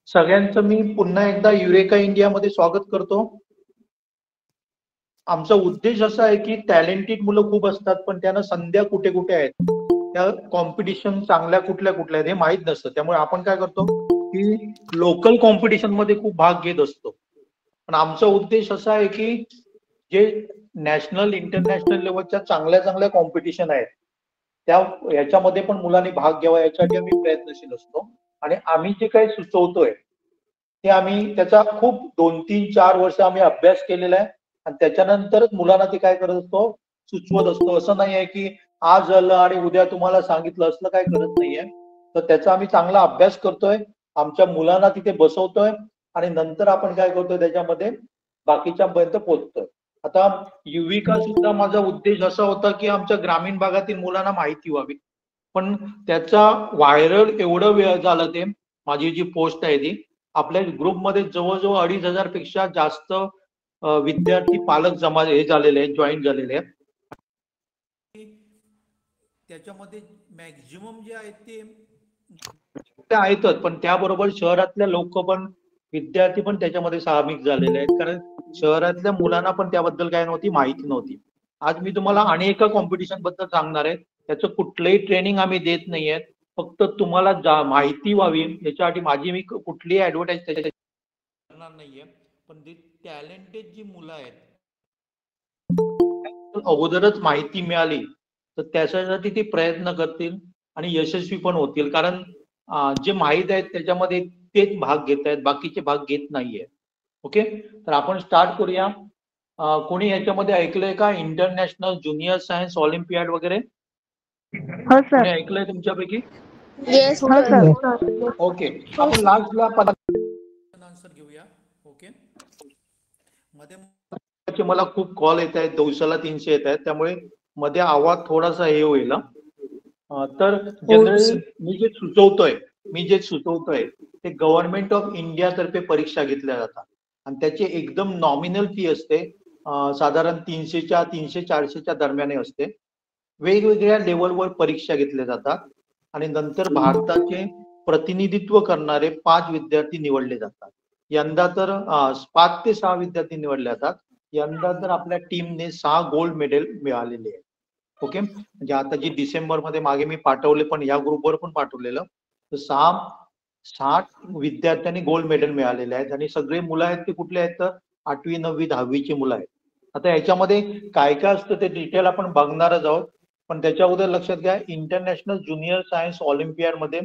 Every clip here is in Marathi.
सगळ्यांचं मी पुन्हा एकदा युरेका इंडियामध्ये स्वागत करतो. आमचा उद्देश असा आहे की टॅलेंटेड मुलं खूप असतात, पण त्यांना संध्या कुठे कुठे आहेत, त्या कॉम्पिटिशन चांगल्या कुठल्या कुठल्या आहेत हे माहीत नसतं. त्यामुळे आपण काय करतो की लोकल कॉम्पिटिशन मध्ये खूप भाग घेत असतो. पण आमचा उद्देश असा आहे की जे नॅशनल इंटरनॅशनल लेवलच्या चांगल्या चांगल्या कॉम्पिटिशन आहेत त्या याच्यामध्ये पण मुलांनी भाग घ्यावा यासाठी आम्ही प्रयत्नशील असतो. आणि आम्ही जे काही सुचवतोय ते आम्ही त्याचा खूप 2-3-4 वर्ष आम्ही अभ्यास केलेला आहे आणि त्याच्यानंतरच मुलांना ते काय करत असतो सुचवत असतो. असं नाही आहे की आज झालं आणि उद्या तुम्हाला सांगितलं असलं काय करत नाहीये. तर त्याचा आम्ही चांगला अभ्यास करतोय, आमच्या मुलांना तिथे बसवतोय आणि नंतर आपण काय करतोय त्याच्यामध्ये बाकीच्यापर्यंत पोहोचतोय. आता युविका सुद्धा माझा उद्देश असा होता की आमच्या ग्रामीण भागातील मुलांना माहिती व्हावी, पण त्याचा व्हायरल एवढं वेळ झालं ते माझी जी पोस्ट आहे ती आपल्या ग्रुपमध्ये जवळजवळ 2,500 पेक्षा जास्त विद्यार्थी पालक जमा हे झालेले आहेत, जॉईन झालेले आहेत. त्याच्यामध्ये मॅक्झिमम जे आहेत ते आहेतच, पण त्याबरोबर शहरातल्या लोक पण विद्यार्थी पण त्याच्यामध्ये सामील झालेले आहेत, कारण शहरातल्या मुलांना पण त्याबद्दल काय नव्हती माहिती नव्हती. आज मी तुम्हाला अनेक कॉम्पिटिशन बद्दल सांगणार आहे. त्याचं कुठलंही ट्रेनिंग आम्ही देत नाहीये, फक्त तुम्हाला माहिती व्हावी याच्यासाठी माझी मी कुठलीही ऍडव्हर्टाईज करणार नाहीये. पण ते टॅलेंटेड जी मुलं आहेत अगोदरच माहिती मिळाली तर त्याच्यासाठी ते प्रयत्न करतील आणि यशस्वी पण होतील, कारण जे माहीत आहेत त्याच्यामध्ये तेच भाग घेत आहेत, बाकीचे भाग घेत नाहीये. ओके, तर आपण स्टार्ट करूया. कोणी याच्यामध्ये ऐकलंय का इंटरनॅशनल ज्युनियर सायन्स ऑलिम्पियाड वगैरे? हो सर. कोणी ऐकलंय तुमच्यापैकी? येस हो सर. ओके, आपण लास्टला आन्सर घेऊया. ओके, मध्ये मला खूप कॉल येत आहेत, दिवसाला 300 येत आहेत, त्यामुळे मध्ये आवाज थोडासा हे होईल. तर जनरली मी जे सुचवतोय ते गव्हर्नमेंट ऑफ इंडिया तर्फे परीक्षा घेतल्या जातात आणि त्याची एकदम नॉमिनल फी असते, साधारण 300-400 दरम्यान असते. वेगवेगळ्या लेवलवर परीक्षा घेतल्या जातात आणि नंतर भारताचे प्रतिनिधित्व करणारे 5 विद्यार्थी निवडले जातात. यंदा तर 5 ते 6 विद्यार्थी निवडले जातात. यंदा तर आपल्या टीमने 6 गोल्ड मेडल मिळालेले आहेत. ओके, म्हणजे आता जी डिसेंबर मध्ये मागे मी पाठवले, पण या ग्रुपवर पण पाठवलेलं, तर 60 विद्यार्थ्यांनी गोल्ड मेडल मिळालेले आहेत आणि सगळे मुलं आहेत ते कुठले आहेत तर 8वी 9वी 10वीची मुलं आहेत. आता याच्यामध्ये काय काय असतं ते डिटेल आपण बघणारच आहोत, पण त्याच्या अगोदर लक्षात घ्या इंटरनॅशनल ज्युनियर सायन्स ऑलिम्पियाड मध्ये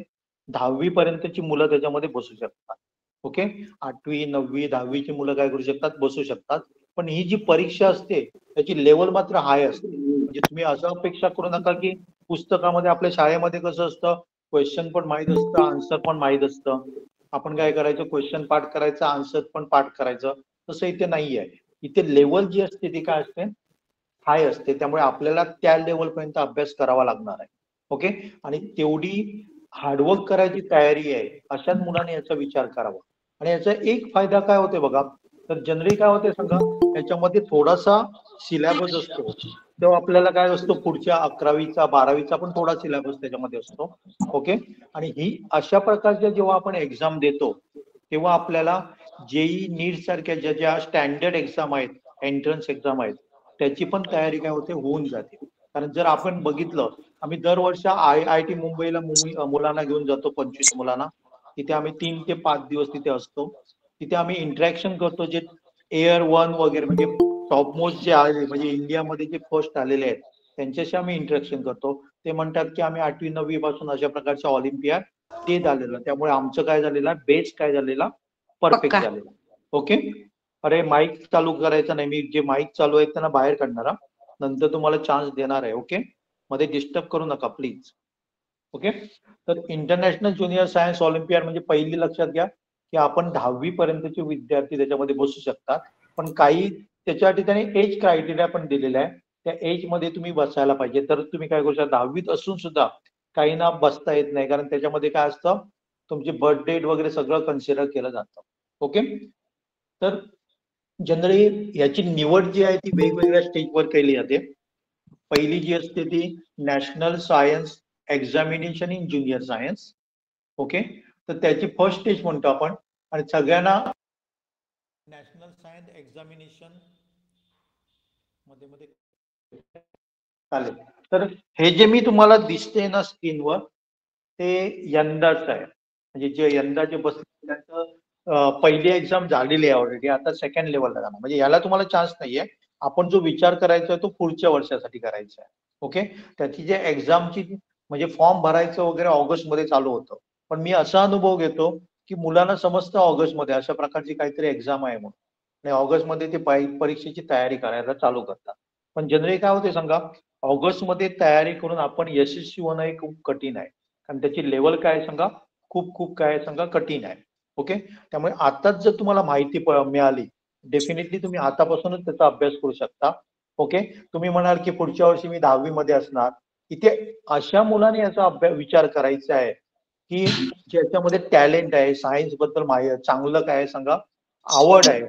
10वी पर्यंतची मुलं त्याच्यामध्ये बसू शकतात. ओके, 8वी 9वी 10वीची मुलं काय करू शकतात, बसू शकतात. पण ही जी परीक्षा असते त्याची लेवल मात्र हाय असते. म्हणजे तुम्ही असं अपेक्षा करू नका की पुस्तकामध्ये आपल्या शाळेमध्ये कसं असतं क्वेश्चन पण माहीत असतं, आन्सर पण माहीत असतं, आपण काय करायचं क्वेश्चन पाठ करायचं, आन्सर पण पाठ करायचं, तसं इथे नाही आहे. इथे लेवल जी असते ती काय असते, हाय असते. त्यामुळे आपल्याला त्या लेवल पर्यंत अभ्यास करावा लागणार आहे. ओके, आणि तेवढी हार्डवर्क करायची तयारी आहे अशाच मुलांनी याचा विचार करावा. आणि याचा एक फायदा काय होते बघा, तर जनरली काय होते सांगा, याच्यामध्ये थोडासा सिलेबस असतो, तेव्हा आपल्याला काय असतो पुढच्या 11वीचा 12वीचा पण थोडा सिलेबस त्याच्यामध्ये असतो. ओके, आणि ही अशा प्रकारच्या जेव्हा आपण एक्झाम देतो तेव्हा आपल्याला जेई नीट सारख्या ज्या स्टँडर्ड एक्झाम आहेत, एंट्रन्स एक्झाम आहेत, त्याची पण तयारी काय होते होऊन जाते. कारण जर आपण बघितलं, आम्ही दरवर्षी IIT मुंबईला मुलांना घेऊन जातो, 25 मुलांना. तिथे आम्ही 3 ते 5 दिवस तिथे असतो. तिथे आम्ही इंटरॅक्शन करतो, जे एअर 1 वगैरे म्हणजे टॉपमोस्ट जे आले, म्हणजे इंडियामध्ये जे फर्स्ट आलेले आहेत त्यांच्याशी आम्ही इंटरॅक्शन करतो. ते म्हणतात की आम्ही 8वी 9वी पासून अशा प्रकारच्या ऑलिम्पियाड देत आलेलं, त्यामुळे आमचं काय झालेलं बेस काय झालेला परफेक्ट झालेला. ओके, अरे माईक चालू करायचं नाही, मी जे माईक चालू आहेत त्यांना बाहेर काढणार, नंतर तुम्हाला चान्स देणार आहे. ओके, मध्ये डिस्टर्ब करू नका प्लीज. ओके, तर इंटरनॅशनल ज्युनियर सायन्स ऑलिम्पियाड म्हणजे पहिली लक्षात घ्या की आपण 10वी पर्यंतचे विद्यार्थी त्याच्यामध्ये बसू शकतात. पण काही त्याच्यासाठी त्याने एज क्रायटेरिया पण दिलेला आहे, त्या एज मध्ये तुम्ही बसायला पाहिजे, तर तुम्ही काय करू शकता. 10वीत असून सुद्धा काहींना बसता येत नाही, कारण त्याच्यामध्ये काय असतं तुमची बर्थ डेट वगैरे सगळं कन्सिडर केलं जातं. ओके, तर जनरली याची निवड जी आहे ती वेगवेगळ्या स्टेजवर केली जाते. पहिली जी असते ती national science examination in junior science. Okay, तर त्याची फर्स्ट स्टेज म्हणतो आपण, आणि सगळ्यांना नॅशनल सायन्स एक्झामिनेशन मध्ये मध्ये चालेल. तर हे जे मी तुम्हाला दिसते ना स्क्रीनवर ते यंदाच आहे, म्हणजे जे यंदाचे बसले त्यांचं पहिली एक्झाम झालेली आहे ऑलरेडी, आता सेकंड लेवलला जाणार, म्हणजे याला तुम्हाला चान्स नाहीये. आपण जो विचार करायचा आहे तो पुढच्या वर्षासाठी करायचा आहे. ओके. त्याची जे एक्झामची म्हणजे फॉर्म भरायचं वगैरे ऑगस्ट मध्ये चालू होतं, पण मी असा अनुभव घेतो की मुलांना समजतं ऑगस्ट मध्ये अशा प्रकारची काहीतरी एक्झाम आहे म्हणून, आणि ऑगस्ट मध्ये ते परीक्षेची तयारी करायला चालू करतात. पण जनरली काय होते सांगा, ऑगस्ट मध्ये तयारी करून आपण यशस्वी होणं हे खूप कठीण आहे, कारण त्याची लेवल काय आहे सांगा, खूप खूप काय आहे सांगा, कठीण आहे. ओके. त्यामुळे आताच जर तुम्हाला माहिती मिळाली, डेफिनेटली तुम्ही आतापासूनच त्याचा अभ्यास करू शकता. ओके. तुम्ही म्हणाल की पुढच्या वर्षी मी 10वी मध्ये असणार, इथे अशा मुलाने याचा अभ्यास विचार करायचा आहे की ज्याच्यामध्ये टॅलेंट आहे, सायन्स बद्दल चांगलं काय आहे सांगा, आवड आहे,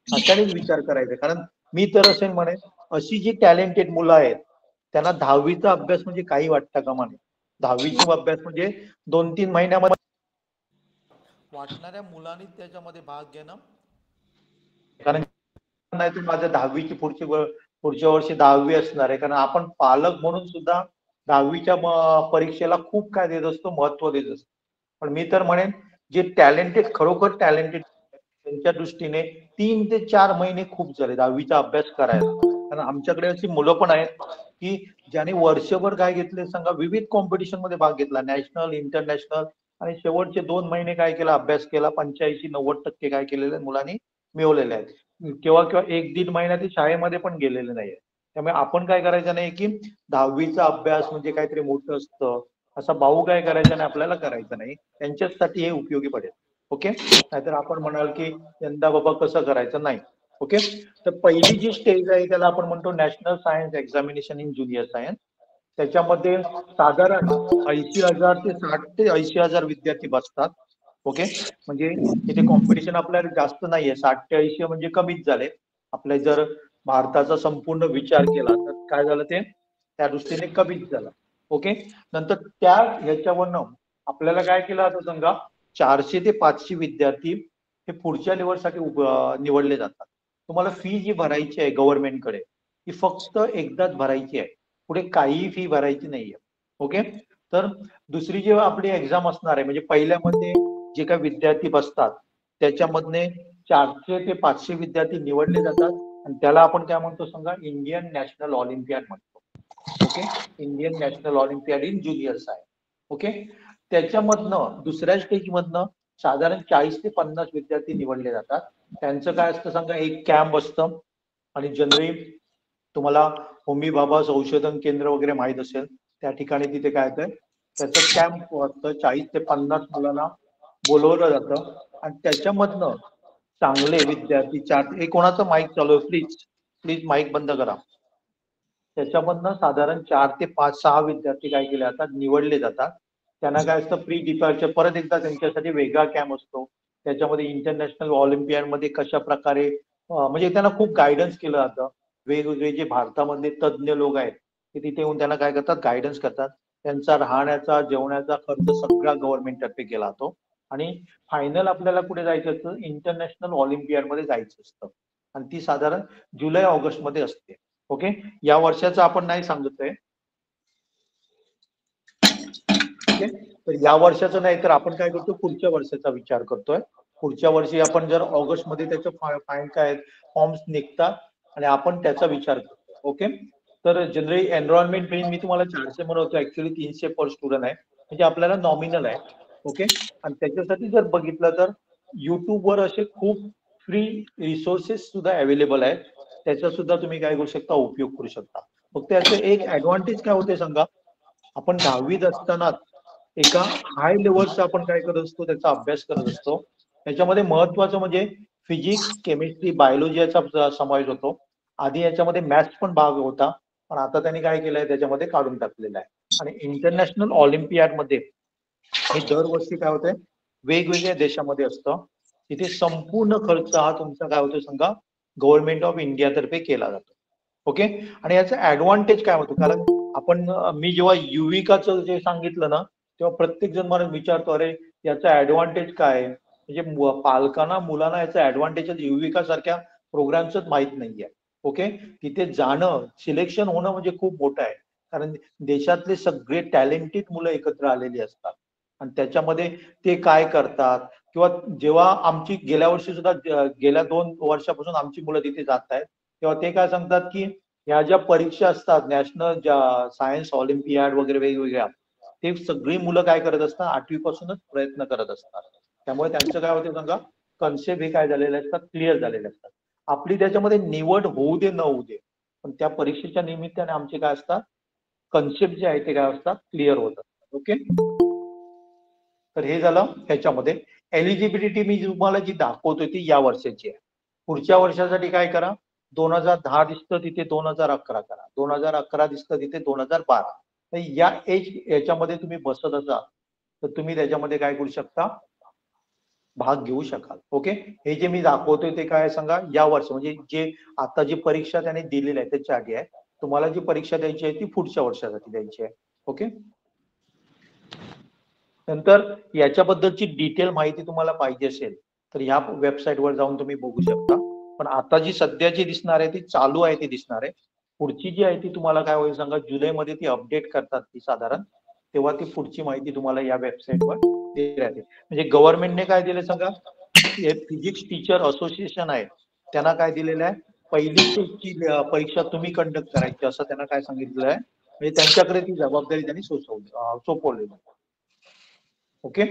अशानेच विचार करायचा. कारण मी तर असेल म्हणे, अशी जी टॅलेंटेड मुलं आहेत त्यांना 10वीचा अभ्यास म्हणजे काही वाटतं का म्हणे. 10वीची अभ्यास म्हणजे 2-3 महिन्यामध्ये वाटणाऱ्या मुलांनी त्याच्यामध्ये भाग घेणं, कारण नाही तर माझ्या 10वीची पुढच्या वर्षी 10वी असणार आहे, कारण आपण पालक म्हणून सुद्धा 10वीच्या परीक्षेला खूप काय देत असतो, महत्व देत असतो. पण मी तर म्हणेन जे टॅलेंटेड, खरोखर टॅलेंटेड, त्यांच्या दृष्टीने 3 ते 4 महिने खूप झाले 10वीचा अभ्यास करायला. कारण आमच्याकडे अशी मुलं पण आहेत की ज्यांनी वर्षभर काय घेतले सांगा, विविध कॉम्पिटिशन मध्ये भाग घेतला, नॅशनल, इंटरनॅशनल, आणि शेवटचे 2 महिने काय केला, अभ्यास केला. 85-90% काय केलेले मुलांनी मिळवलेले आहेत. केव्हा केव्हा 1-1.5 महिना ते शाळेमध्ये पण गेलेले नाहीये. त्यामुळे आपण काय करायचं नाही की 10वीचा अभ्यास म्हणजे काहीतरी मोठं असतं, असा भाऊ काय करायचा नाही, आपल्याला करायचं नाही. त्यांच्यासाठी हे उपयोगी पडेल. ओके. नाहीतर आपण म्हणाल की यंदा बाबा कसं करायचं, नाही. ओके. तर पहिली जी स्टेज आहे त्याला आपण म्हणतो national science examination in junior science. त्याच्यामध्ये साधारण 80,000 ते 60 ते 80,000 विद्यार्थी बसतात. ओके. म्हणजे इथे कॉम्पिटिशन आपल्याला जास्त नाहीये, 60 ते 80 म्हणजे कमीच झाले. आपल्या जर भारताचा संपूर्ण विचार केला तर काय झालं, ते त्या दृष्टीने कमीच झालं. ओके. नंतर त्या ह्याच्यावरनं आपल्याला काय केलं आता सांगा, 400 ते 500 विद्यार्थी हे पुढच्या लेवलसाठी निवडले जातात. तुम्हाला फी जी भरायची आहे गव्हर्नमेंटकडे, ती फक्त एकदाच भरायची आहे, पुढे काहीही फी भरायची नाहीये. ओके. तर दुसरी जेव्हा आपली एक्झाम असणार आहे, म्हणजे पहिल्यामध्ये जे काही विद्यार्थी बसतात त्याच्यामधले 400 ते 500 विद्यार्थी निवडले जातात, आणि त्याला आपण काय म्हणतो सांगा, इंडियन नॅशनल ऑलिम्पियाड म्हणतो. Okay. Indian national Olympiad in junior science. Okay. त्याच्यामधनं दुसऱ्या स्टेज मधनं साधारण 40 ते 50 विद्यार्थी निवडले जातात. त्यांचं काय असतं सांगा, एक कॅम्प असतं, आणि जनरली तुम्हाला होमी भाभा संशोधन केंद्र वगैरे माहित असेल, त्या ठिकाणी तिथे काय होतं, त्याचं कॅम्प असतं. 40 ते 50 मुलांना बोलवलं जातं, आणि त्याच्यामधनं चांगले विद्यार्थी हे कोणाचं माईक चालू आहे, प्लीज प्लीज माईक बंद करा. त्याच्यामधनं साधारण 4 ते 5-6 विद्यार्थी काय केले जातात, निवडले जातात. त्यांना काय असतं, प्री डिपार्चर परत एकदा त्यांच्यासाठी वेगळा कॅम्प असतो. त्याच्यामध्ये इंटरनॅशनल ऑलिम्पियाड मध्ये कशा प्रकारे म्हणजे त्यांना खूप गायडन्स केलं जातं. वेगवेगळे जे भारतामधले तज्ज्ञ लोक आहेत ते तिथे येऊन त्यांना काय करतात, गायडन्स करतात. त्यांचा राहण्याचा, जेवणाचा खर्च सगळा गव्हर्नमेंट तर्फे केला जातो. आणि फायनल आपल्याला कुठे जायचं असतं, इंटरनॅशनल ऑलिम्पियाड मध्ये जायचं असतं, आणि ती साधारण जुलै-ऑगस्ट मध्ये असते. ओके. या वर्षाचं आपण नाही सांगतोय. ओके. तर या वर्षाचं नाही, तर आपण काय करतो, पुढच्या वर्षाचा विचार करतोय. पुढच्या वर्षी आपण जर ऑगस्ट मध्ये त्याचं फाईन काय फॉर्म्स निघतात, आणि आपण त्याचा विचार करतो. ओके. तर जनरली एनरोलमेंट फी मी तुम्हाला 400 म्हणत, ऍक्च्युअली 300 पर स्टुडंट आहे, म्हणजे आपल्याला नॉमिनल आहे. ओके. आणि त्याच्यासाठी जर बघितलं तर युट्यूबवर असे खूप फ्री रिसोर्सेस सुद्धा अवेलेबल आहेत, त्याचा सुद्धा तुम्ही काय करू शकता, उपयोग करू शकता. फक्त त्याचं एक ऍडव्हान्टेज काय होते सांगा, आपण 10वीत असताना एका हाय लेवलचा आपण काय करत असतो, त्याचा अभ्यास करत असतो. त्याच्यामध्ये महत्वाचं म्हणजे फिजिक्स, केमिस्ट्री, बायोलॉजी याचा समावेश होतो. आधी याच्यामध्ये मॅथ्स पण भाग होता, पण आता त्यांनी काय केलंय, त्याच्यामध्ये काढून टाकलेलं आहे. आणि इंटरनॅशनल ऑलिम्पियाड मध्ये हे दरवर्षी काय होतंय, वेगवेगळ्या देशामध्ये असतं. तिथे संपूर्ण खर्च हा तुमचा काय होतो सांगा, गव्हर्नमेंट ऑफ इंडिया तर्फे केला जातो. ओके. आणि याचा ऍडव्हान्टेज काय होतो, कारण आपण मी जेव्हा युविकाचं जे सांगितलं ना, तेव्हा प्रत्येक जण मला विचारतो, अरे याचा ऍडव्हान्टेज काय आहे. म्हणजे पालकांना मुलांना याचा ऍडव्हान्टेज युविका सारख्या प्रोग्रामच माहित नाहीये. ओके, तिथे जाणं सिलेक्शन होणं म्हणजे खूप मोठं आहे, कारण देशातले सगळे टॅलेंटेड मुलं एकत्र आलेली असतात आणि त्याच्यामध्ये ते काय करतात किंवा जेव्हा आमची गेल्या वर्षी सुद्धा गेल्या 2 वर्षापासून आमची मुलं तिथे जात आहेत, तेव्हा ते काय सांगतात की ह्या ज्या परीक्षा असतात नॅशनल सायन्स ऑलिम्पियाड वगैरे वेगवेगळ्या, ते सगळी मुलं काय करत असतात 8वी पासूनच प्रयत्न करत असतात. त्यामुळे त्यांचं काय होतं सांगा, कन्सेप्ट हे काय झालेले असतात, क्लिअर झालेले असतात. आपली त्याच्यामध्ये निवड होऊ दे न होऊ दे, पण त्या परीक्षेच्या निमित्ताने आमचे काय असतात, कन्सेप्ट जे आहे ते काय असतात, क्लिअर होत असतात. ओके, तर हे झालं ह्याच्यामध्ये. एलिजिबिलिटी मी तुम्हाला जी दाखवतोय ती या वर्षाची आहे. पुढच्या वर्षासाठी काय करा, 2010 दिसतं तिथे 2011 करा, 2011 दिसतं तिथे 2012. तर या याच्यामध्ये तुम्ही बसत असाल तर तुम्ही त्याच्यामध्ये काय करू शकता, भाग घेऊ शकाल. ओके, हे जे मी दाखवतोय ते काय सांगा, या वर्ष म्हणजे जे आता जी परीक्षा त्याने दिलेली आहे त्याच्या आधी आहे. तुम्हाला जी परीक्षा द्यायची आहे ती पुढच्या वर्षासाठी द्यायची आहे. ओके, नंतर याच्याबद्दलची डिटेल माहिती तुम्हाला पाहिजे असेल तर ह्या वेबसाईटवर जाऊन तुम्ही बघू शकता. पण आता जी सध्याची दिसणार आहे ती चालू आहे ती दिसणार आहे. पुढची जी आहे ती तुम्हाला काय होईल सांगा, जुलैमध्ये ती अपडेट करतात ती साधारण, तेव्हा ती पुढची माहिती तुम्हाला या वेबसाईटवर दिली राहते. म्हणजे गव्हर्नमेंटने काय दिलं सांगा, हे फिजिक्स टीचर असोसिएशन आहे त्यांना काय दिलेलं आहे, पहिली स्टेजची परीक्षा तुम्ही कंडक्ट करायची असं त्यांना काय सांगितलेलं आहे. म्हणजे त्यांच्याकडे ती जबाबदारी त्यांनी सोपवलेली. ओके,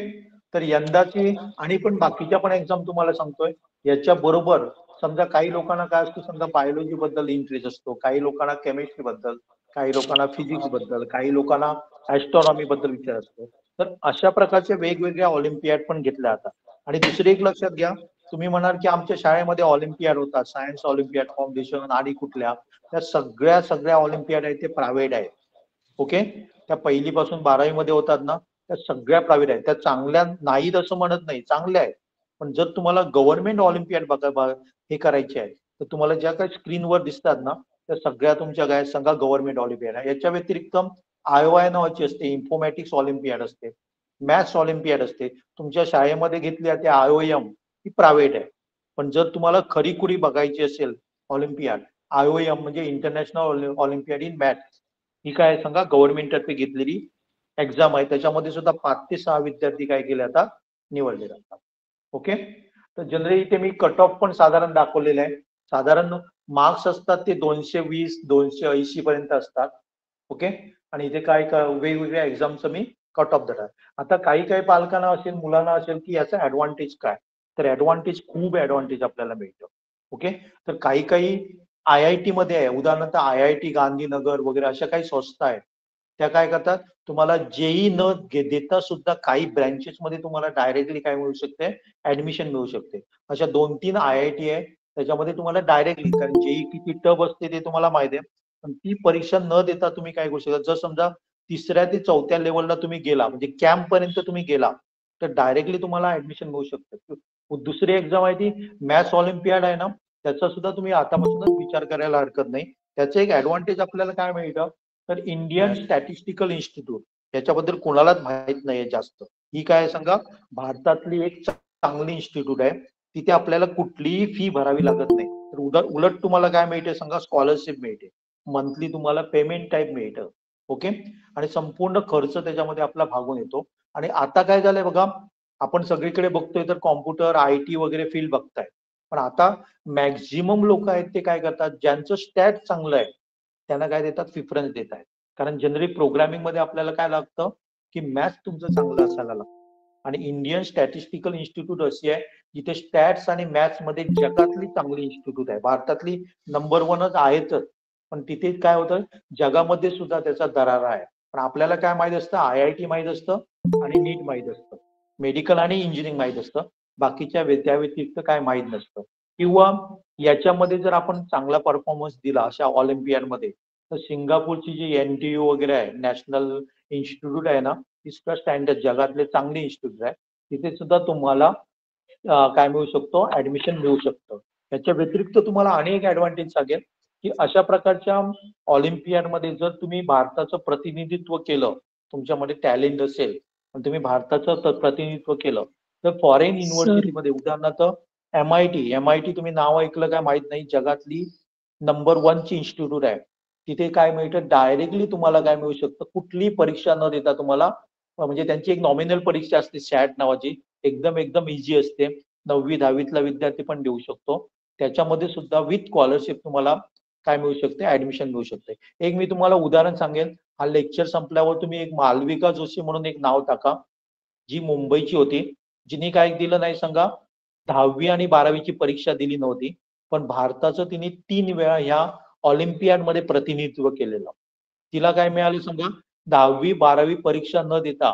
तर यंदाची आणि पण बाकीच्या पण एक्झाम तुम्हाला सांगतोय. याच्या बरोबर समजा काही लोकांना काय असतं, समजा बायोलॉजी बद्दल इंटरेस्ट असतो, काही लोकांना केमिस्ट्री बद्दल, काही लोकांना फिजिक्स बद्दल, काही लोकांना ऍस्ट्रॉनॉमी बद्दल विचार असतो. तर अशा प्रकारच्या वेगवेगळ्या ऑलिम्पियाड पण घेतल्या जातात. आणि दुसरी एक लक्षात घ्या, तुम्ही म्हणाल की आमच्या शाळेमध्ये ऑलिम्पियाड होतात, सायन्स ऑलिम्पियाड, फाउंडेशन आणि कुठल्या, त्या सगळ्या ऑलिम्पियाड आहेत ते प्रायव्हेट आहेत. ओके, त्या पहिलीपासून 12वी मध्ये होतात ना, त्या सगळ्या प्रायव्हेट आहेत. त्या चांगल्या नाहीत असं म्हणत नाही, चांगल्या आहेत. पण जर तुम्हाला गव्हर्नमेंट ऑलिम्पियाड हे करायचे आहे तर तुम्हाला ज्या काही स्क्रीनवर दिसतात ना, त्या सगळ्या तुमच्या काय सांगा गव्हर्नमेंट ऑलिम्पियाड आहे. याच्या व्यतिरिक्त आयोआय नावाची असते, इन्फॉर्मॅटिक्स ऑलिम्पियाड असते, मॅथ्स ऑलिम्पियाड असते. तुमच्या शाळेमध्ये घेतली ते आयओएम ही प्रायव्हेट आहे. पण जर तुम्हाला खरीखुरी बघायची असेल ऑलिम्पियाड, आयओएम म्हणजे इंटरनॅशनल ऑलिम्पियाड इन मॅथ्स, ही काय सांगा गव्हर्नमेंट तर्फे घेतलेली एक्झाम आहे. त्याच्यामध्ये सुद्धा 5 ते 6 विद्यार्थी काय केले जातात, निवडले जातात. ओके, तर जनरली इथे मी कट ऑफ पण साधारण दाखवलेलं आहे. साधारण मार्क्स असतात ते 220 280 पर्यंत असतात. ओके, आणि इथे काय वेगवेगळ्या एक्झामचं मी कट ऑफ देणार. आता काही काही पालकांना असेल, मुलांना असेल की याचा ऍडव्हान्टेज काय, तर ऍडव्हान्टेज खूप ऍडव्हान्टेज आपल्याला मिळतं. ओके, तर काही काही IIT मध्ये आहे, उदाहरणार्थ IIT गांधीनगर वगैरे अशा काही संस्था आहेत, त्या काय करतात, तुम्हाला जेई न देता सुद्धा काही ब्रँचेस मध्ये तुम्हाला डायरेक्टली काय मिळू शकते, ऍडमिशन मिळू शकते. अशा 2-3 IIT आहे त्याच्यामध्ये तुम्हाला डायरेक्टली, कारण जेई किती टफ असते ते तुम्हाला माहिती आहे, पण ती परीक्षा न देता तुम्ही काय करू शकता, जर समजा 3ऱ्या ते 4थ्या लेवलला तुम्ही गेला, म्हणजे कॅम्प पर्यंत तुम्ही गेला, तर डायरेक्टली तुम्हाला ऍडमिशन मिळू शकतं. दुसरी एक्झाम आहे ती मॅथ्स ऑलिम्पियाड आहे ना, त्याचा सुद्धा तुम्ही आतापासूनच विचार करायला हरकत नाही. त्याचं एक ऍडव्हान्टेज आपल्याला काय मिळतं, तर इंडियन स्टॅटिस्टिकल इन्स्टिट्यूट, याच्याबद्दल कोणालाच माहित नाहीये जास्त. ही काय सांगा, भारतातली एक चांगली इन्स्टिट्यूट आहे. तिथे आपल्याला कुठलीही फी भरावी लागत नाही. तर उलट तुम्हाला काय मिळते सांगा, स्कॉलरशिप मिळते, मंथली तुम्हाला पेमेंट टाईप मिळतं. ओके, आणि संपूर्ण खर्च त्याच्यामध्ये आपला भागून येतो. आणि आता काय झालंय बघा, आपण सगळीकडे बघतोय तर कॉम्प्युटर IT वगैरे फील्ड बघताय, पण आता मॅक्झिमम लोक आहेत ते काय करतात, ज्यांचं स्टॅट चांगलं आहे त्यांना काय देतात, प्रिफरन्स देत आहेत. कारण जनरली प्रोग्रामिंग मध्ये आपल्याला काय लागतं, की मॅथ्स तुमचं चांगलं असायला लागतं. आणि इंडियन स्टॅटिस्टिकल इन्स्टिट्यूट अशी आहे जिथे स्टॅट्स आणि मॅथ्स मध्ये जगातली चांगली इन्स्टिट्यूट आहे. भारतातली नंबर 1च आहेतच, पण तिथे काय होतं, जगामध्ये सुद्धा त्याचा दरारा आहे. पण आपल्याला काय माहित असतं, IIT माहित असतं आणि नीट माहित असतं, मेडिकल आणि इंजिनिअरिंग माहित असतं, बाकीच्या त्या व्यतिरिक्त काय माहित नसतं. किंवा याच्यामध्ये जर आपण चांगला परफॉर्मन्स दिला अशा ऑलिम्पियाडमध्ये, तर सिंगापूरची जी NTU वगैरे आहे, नॅशनल इन्स्टिट्यूट आहे ना, तिसरा स्टँडर्ड जगातले चांगले इन्स्टिट्यूट आहे, तिथे सुद्धा तुम्हाला काय मिळू शकतो, ऍडमिशन मिळू शकतं. याच्या व्यतिरिक्त तुम्हाला अनेक ऍडव्हान्टेज सांगेल, की अशा प्रकारच्या ऑलिम्पियाडमध्ये जर तुम्ही भारताचं प्रतिनिधित्व केलं, तुमच्यामध्ये टॅलेंट असेल आणि तुम्ही भारताचं प्रतिनिधित्व केलं, तर फॉरेन सर युनिव्हर्सिटीमध्ये उदाहरणार्थ MIT तुम्ही नाव ऐकलं काय माहित नाही, जगातली नंबर 1 ची इन्स्टिट्यूट आहे. तिथे काय मिळतं, डायरेक्टली तुम्हाला काय मिळू शकतं, कुठलीही परीक्षा न देता तुम्हाला म्हणजे त्यांची एक नॉमिनल परीक्षा असते सॅट नावाची, एकदम एकदम इझी असते. 9वी 10वीतला विद्यार्थी पण देऊ शकतो. त्याच्यामध्ये सुद्धा विथ स्कॉलरशिप तुम्हाला काय मिळू शकते, ऍडमिशन मिळू शकते. एक मी तुम्हाला उदाहरण सांगेन, हा लेक्चर संपल्यावर तुम्ही एक मालविका जोशी म्हणून एक नाव टाका, जी मुंबईची होती, जिने काय दिलं नाही सांगा, 10वी आणि 12वीची परीक्षा दिली नव्हती, पण भारताचं तिने 3 वेळा ह्या ऑलिम्पियाडमध्ये प्रतिनिधित्व केलेलं. तिला काय मिळालं सांगा, 10वी 12वी परीक्षा न देता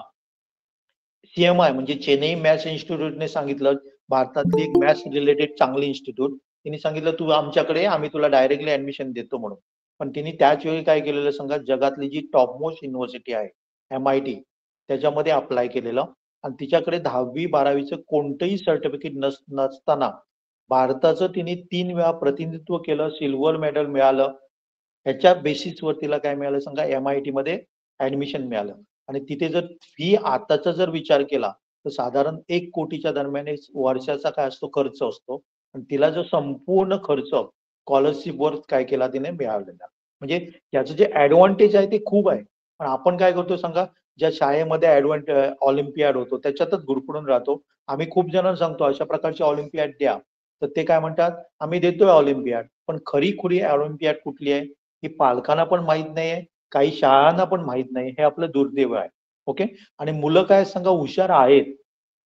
CMI म्हणजे चेन्नई मॅथ्स इन्स्टिट्यूटने सांगितलं, भारतातली एक मॅथ्स रिलेटेड चांगली इन्स्टिट्यूट, तिने सांगितलं तू आमच्याकडे आम्ही तुला डायरेक्टली ऍडमिशन देतो म्हणून. पण तिने त्याच वेळी काय केलेलं सांगा, जगातली जी टॉप मोस्ट युनिव्हर्सिटी आहे MIT, त्याच्यामध्ये अप्लाय केलेलं आणि तिच्याकडे 10वी 12वीचं कोणतंही सर्टिफिकेट नसताना भारताचं तिने 3 वेळा प्रतिनिधित्व केलं, सिल्वर मेडल मिळालं. ह्याच्या बेसिसवर तिला काय मिळालं सांगा, MIT मध्ये ऍडमिशन मिळालं. आणि तिथे जर फी आताचा जर विचार केला तर साधारण 1 कोटीच्या दरम्यान वर्षाचा काय असतो, खर्च असतो. आणि तिला जो संपूर्ण खर्च स्कॉलरशिपवर काय केला तिने मिळालेला. म्हणजे याचं जे ऍडव्हान्टेज आहे ते खूप आहे. पण आपण काय करतो सांगा, ज्या शाळेमध्ये ऑलिम्पियाड होतो त्याच्यातच गुरफटून राहतो. आम्ही खूप जणांना सांगतो अशा प्रकारची ऑलिम्पियाड द्या, तर ते काय म्हणतात, आम्ही देतोय ऑलिम्पियाड, पण खरी खुरी ऑलिम्पियाड कुठली आहे ही पालकांना पण माहित नाहीये, काही शाळांना पण माहित नाही. हे आपलं दुर्दैव आहे. ओके. आणि मुलं काय सांगा हुशार आहेत,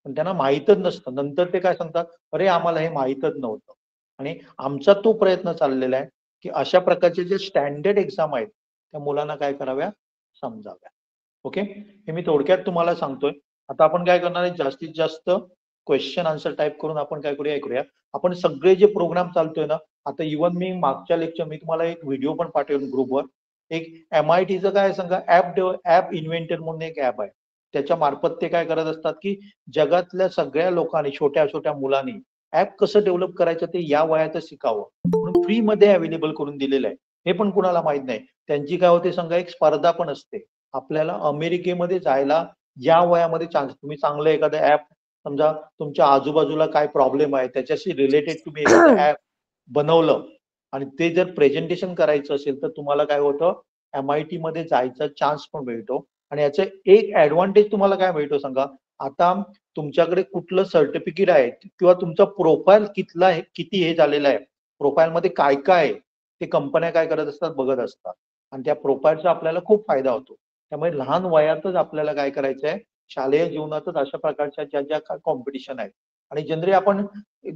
पण त्यांना माहीतच नसतं. नंतर ते काय सांगतात, अरे आम्हाला हे माहीतच नव्हतं. आणि आमचा तो प्रयत्न चाललेला आहे की अशा प्रकारचे जे स्टँडर्ड एक्झाम आहेत त्या मुलांना काय कराव्या, समजाव्या. ओके. हे मी थोडक्यात तुम्हाला सांगतोय. आता आपण काय करणार आहे, जास्तीत जास्त क्वेश्चन आन्सर टाईप करून आपण काय करूया, ऐकूया. आपण सगळे जे प्रोग्राम चालतोय ना, आता इव्हन मी मागच्या लेक्चर मी तुम्हाला एक व्हिडिओ पण पाठवेल ग्रुपवर. एक MITचं काय सांगा, ऍप इन्व्हेंटर म्हणून एक ऍप आहे. त्याच्या मार्फत ते काय करत असतात की जगातल्या सगळ्या लोकांनी, छोट्या छोट्या मुलांनी ऍप कसं डेव्हलप करायचं ते या वयाचं शिकावं म्हणून फ्री मध्ये अवेलेबल करून दिलेलं आहे. हे पण कुणाला माहित नाही. त्यांची काय होते सांगा, एक स्पर्धा पण असते. आपल्याला अमेरिकेमध्ये जायला या वयामध्ये चान्स, तुम्ही चांगलं एखादं ऍप, समजा तुमच्या आजूबाजूला काय प्रॉब्लेम आहे त्याच्याशी रिलेटेड तुम्ही एखादं ऍप बनवलं आणि ते जर प्रेझेंटेशन करायचं असेल तर तुम्हाला काय होतं, MIT मध्ये जायचा चान्स पण मिळतो. आणि याचं एक ऍडव्हान्टेज तुम्हाला काय मिळतो सांगा, आता तुमच्याकडे कुठलं सर्टिफिकेट आहे किंवा तुमचा प्रोफाईल कितला आहे, किती हे झालेला आहे, प्रोफाईल मध्ये काय काय आहे, ते कंपन्या काय करत असतात, बघत असतात. आणि त्या प्रोफाईलचा आपल्याला खूप फायदा होतो. त्यामुळे लहान वयातच आपल्याला काय करायचं आहे, शालेय जीवनातच अशा प्रकारच्या ज्या ज्या कॉम्पिटिशन आहेत. आणि जनरली आपण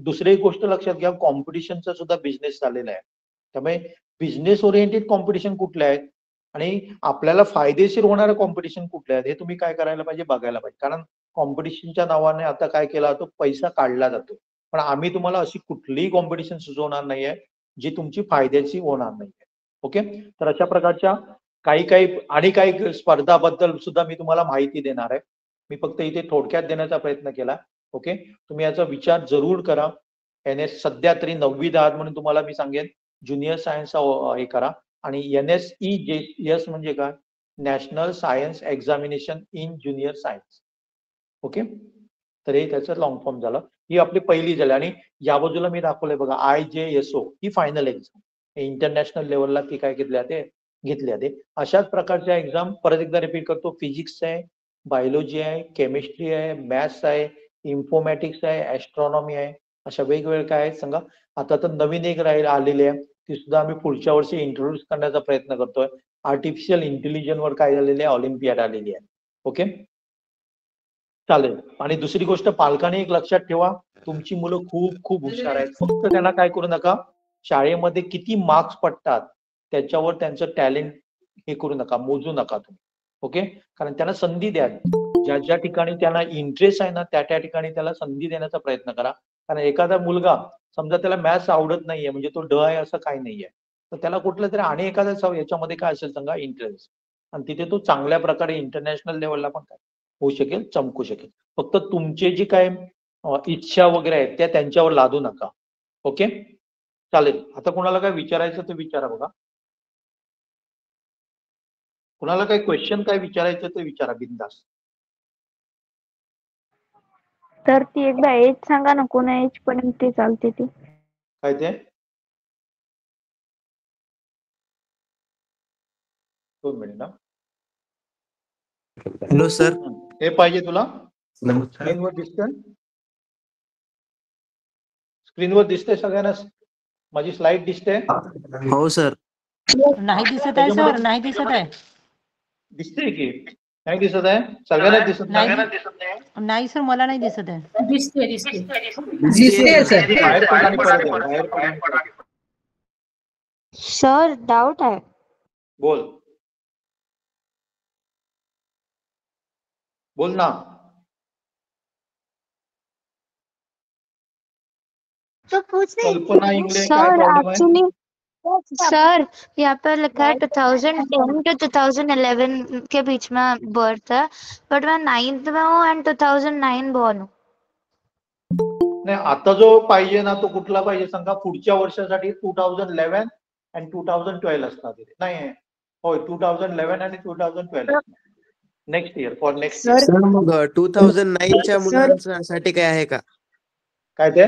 दुसरी एक गोष्ट लक्षात घ्या, कॉम्पिटिशनचा सुद्धा बिझनेस झालेला आहे. त्यामुळे बिझनेस ओरिएंटेड कॉम्पिटिशन कुठले आहेत आणि आपल्याला फायदेशीर होणारे कॉम्पिटिशन कुठले आहेत, हे तुम्ही काय करायला पाहिजे, बघायला पाहिजे. कारण कॉम्पिटिशनच्या नावाने आता काय केला जातो, पैसा काढला जातो. पण आम्ही तुम्हाला अशी कुठलीही कॉम्पिटिशन सुचवणार नाहीये जी तुमची फायद्याची होणार नाहीये. ओके. तर अशा प्रकारच्या काही काही आणि काही स्पर्धाबद्दल सुद्धा मी तुम्हाला माहिती देणार आहे. मी फक्त इथे थोडक्यात देण्याचा प्रयत्न केला. ओके. तुम्ही याचा विचार जरूर करा. सध्या तरी 9वी 10वी म्हणून तुम्हाला मी सांगेन ज्युनियर सायन्स हे करा. आणि NSEJS म्हणजे काय, national science examination in junior science. Okay. तर हे त्याचं लॉंग फॉर्म झालं. ही आपली पहिली झाली. आणि या बाजूला मी दाखवलंय बघा, IJSO ही फायनल एक्झाम, इंटरनॅशनल लेवलला ती काय घेतल्या ते घेतल्या ते. अशाच प्रकारच्या एक्झाम परत एकदा रिपीट करतो, फिजिक्स आहे, बायोलॉजी आहे, केमिस्ट्री आहे, मॅथ्स आहे, इन्फॉर्मॅटिक्स आहे, ऍस्ट्रॉनॉमी आहे. अशा वेगवेगळ्या काय आहेत सांगा. आता तर नवीन एक आलेली आहे, ती सुद्धा आम्ही पुढच्या वर्षी इंट्रोड्यूस करण्याचा प्रयत्न करतोय. आर्टिफिशियल इंटेलिजन्स वर काय झालेली आहे, ऑलिम्पियाड आलेली आहे. ओके. चालेल. आणि दुसरी गोष्ट, पालकांनी एक लक्षात ठेवा, तुमची मुलं खूप खूप हुशार आहेत. फक्त त्यांना काय करू नका, शाळेमध्ये किती मार्क्स पडतात त्याच्यावर त्यांचं टॅलेंट हे करू नका, मोजू नका तुम्ही. ओके. कारण त्यांना संधी द्या. ज्या ज्या ठिकाणी त्यांना इंटरेस्ट आहे ना, त्या त्या ठिकाणी त्याला संधी देण्याचा प्रयत्न करा. कारण एखादा मुलगा समजा त्याला मॅथ्स आवडत नाहीये म्हणजे तो ड आहे असं काही नाहीये, तर त्याला कुठलं तरी आणि एखाद्या याच्यामध्ये काय असेल सांगा, इंटरेस्ट, आणि तिथे तो चांगल्या प्रकारे इंटरनॅशनल लेवलला पण काय होऊ शकेल, चमकू शकेल. फक्त तुमचे जी काय इच्छा वगैरे आहेत त्या त्यांच्यावर लादू नका. ओके. चालेल. आता कुणाला काय विचारायचं ते विचारा बघा. कुणाला काय क्वेश्चन काय विचारायचं ते विचारा बिंदास. तर ती एकदा एज सांगा ना, कोणा एज पर्यंत ते चालते ती. काय ते? 2 मिनिट ना. Hello sir. हे पाहिजे तुला? स्क्रीनवर दिसतंय? स्क्रीनवर दिसतंय सगळ्यांना? माझी स्लाइड दिसते? हो सर. नाही दिसत आहे सर, नाही दिसत आहे. दिसते की नाही दिसत आहे? सगळ्यांना दिसत नाही? नाही सर, मला नाही दिसत आहे. दिसते सर. बाहेर पडा आणि परत या. बाहेर पडा आणि परत या. सर डाऊट आहे. बोल बोल ना. कल्पना इंगळे, काय सर प्रॉब्लेम आहे? एक्चुअली सर यहाँ पर लिखा है 2010 to 2011 के बीच में बर्थ है, बट मैं 9th में हूँ एंड 2009 बॉर्न हूँ. नाही, आता जो पाहिजे ना तो कुठला पाहिजे सांगा? पुढच्या वर्षासाठी 2011 आणि 2012 असणार. नाही होय, 2011 आणि 2012 next year, for next year. Sir मग 2009 च्या मुलांसाठी काय आहे का? काय ते?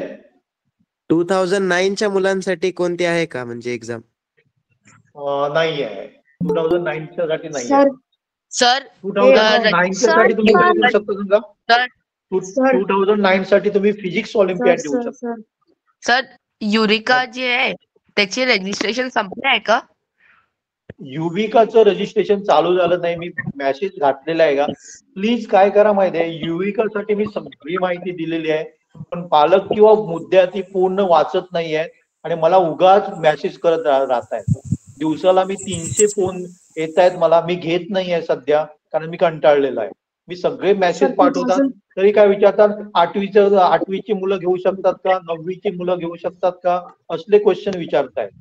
2009 च्या मुलांसाठी कोणती आहे का म्हणजे एक्झाम? नाही आहे. 2009 साठी नाही आहे. सर 2009 साठी तुम्ही काय देऊ शकता सांगा? सर 2009 साठी तुम्ही फिजिक्स ऑलिम्पियाड देऊ शकता. सर युरिका जे आहे त्याचे रजिस्ट्रेशन संपले आहे का? युविकाचं रजिस्ट्रेशन चालू झालं नाही. मी मेसेज घातलेला आहे का? प्लीज काय करा माहिती आहे, युविकासाठी मी सगळी माहिती दिलेली आहे, पण पालक किंवा मुद्द्यार्थी पूर्ण वाचत नाही आहेत आणि मला उगाच मेसेज करत राहत आहेत. दिवसाला मी 300 फोन येत आहेत मला. मी घेत नाही आहे सध्या, कारण मी कंटाळलेलो आहे. मी सगळे मेसेज पाठवतात तरी काय विचारतात, 8वीची मुलं घेऊ शकतात का, 9वीची मुलं घेऊ शकतात का, असले क्वेश्चन विचारतायत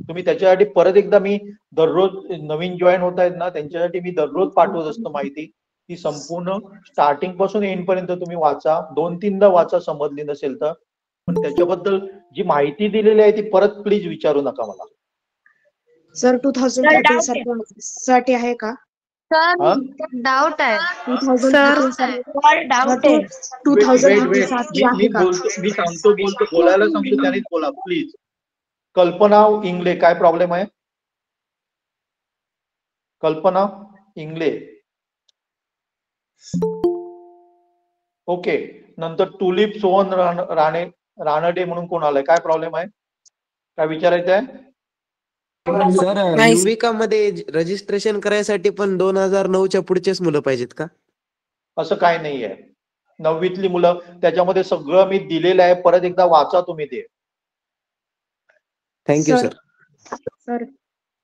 तुम्ही. त्याच्यासाठी परत एकदा मी दररोज नवीन जॉईन होत आहेत ना, त्यांच्यासाठी मी दररोज पाठवत असतो माहिती. ती संपूर्ण स्टार्टिंग पासून एंड पर्यंत तुम्ही वाचा. 2-3दा वाचा समजली नसेल तर. पण त्याच्याबद्दल जी माहिती दिलेली आहे ती परत प्लीज विचारू नका मला. सर 2013 साठी आहे का? सर डाऊट आहे. 2013 डाऊट आहे. 2013 साठी आहे का? मी सांगतो, बोलायला सांगतो त्यानेच बोला प्लीज. कल्पना इंगळे, काय प्रॉब्लेम आहे? कल्पना इंगळे. ओके. नंतर टुलिप सोहन रानडे म्हणून कोण आलाय? काय प्रॉब्लेम आहे? काय विचारायचं आहे? सर युविका मध्ये रजिस्ट्रेशन करायसाठी पण 2009 च्या पुढचेच मुलं पाहिजेत का? असं काय नाही आहे. 9वीतली मुलं, त्याच्यामध्ये सगळं मी दिलेलं आहे. परत एकदा वाचा तुम्ही ते. Thank you sir. Sir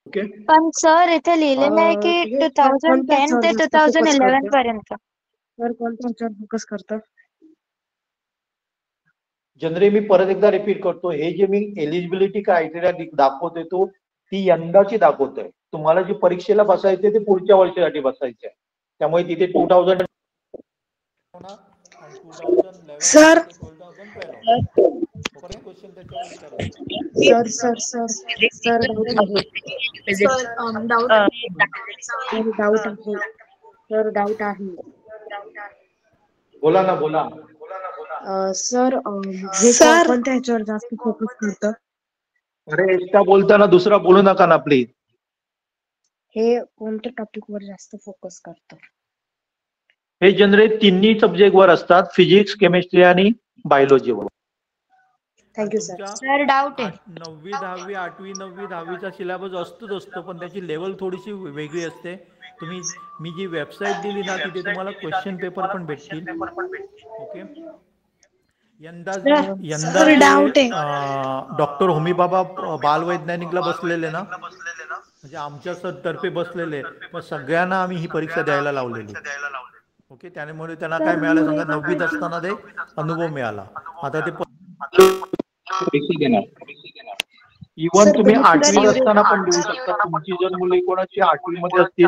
okay. पण सर इथे लिहिलेलं आहे की 2010 ते 2011 पर्यंत. सर कोणत्या ह्याच्यावर फोकस करतात? जनरली मी परत एकदा रिपीट करतो, हे जे मी एलिजिबिलिटी क्रायटेरिया दाखवतोय तो ती यंदाची दाखवतोय. तुम्हाला जी परीक्षेला बसायचे ते पुढच्या वर्षासाठी बसायचे आहे. त्यामुळे तिथे 2000 सर डाऊट आहे. बोला ना, बोला. सर हे कोणत्या ह्याच्यावर जास्त फोकस करतं? अरे एकटा बोलताना दुसरा बोलू नका ना प्लीज. हे कोणत्या टॉपिक वर जास्त फोकस करतं? हे जनरली तिन्ही सब्जेक्ट वर असतात, फिजिक्स, केमिस्ट्री आणि बायोलॉजीवर. Thank you sir. सर डाऊट आहे. 9वी 10वी 8वी 9वी 10वीचा सिलेबस असतो, पण त्याची लेवल थोडीशी वेगळी असते. मी जी वेबसाईट दिली ना तिथे तुम्हाला क्वेश्चन पेपर पण भेटतील. ओके. यंदा डॉक्टर होमी बाबा बालवैज्ञानिकला बसलेले ना, म्हणजे आमच्या तर्फे बसलेले, तर सगळ्यांना आम्ही ही परीक्षा द्यायला लावलेली. ओके. त्यामुळे त्यांना काय मिळालं सांगा, 9वीत असताना ते अनुभव मिळाला. आता ते इव्हन तुम्ही 8वीत असताना पण देऊ शकता. तुमची जर मुले कोणाची 8वी मध्ये असतील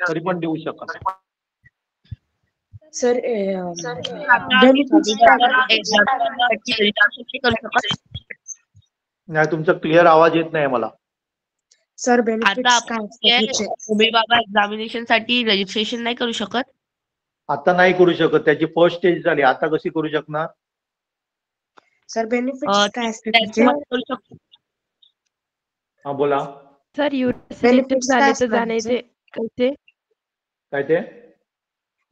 तरी पण देऊ शकता. सर नाही, तुमचा क्लिअर आवाज येत नाही मला. सर आता बेनिफिट्स काय असतात? होमी बाबा एक्झामिनेशन साठी रजिस्ट्रेशन नाही करू शकत? आता नाही करू शकत, त्याची फर्स्ट स्टेज झाली, आता कशी करू शकणार? सर बेनिफिट्स काय असते त्याचे? हा बोला. सर युरिया सिलेक्शन बेनिफिट्स काय झाले तर असतात जाण्याचे कसे? काय ते?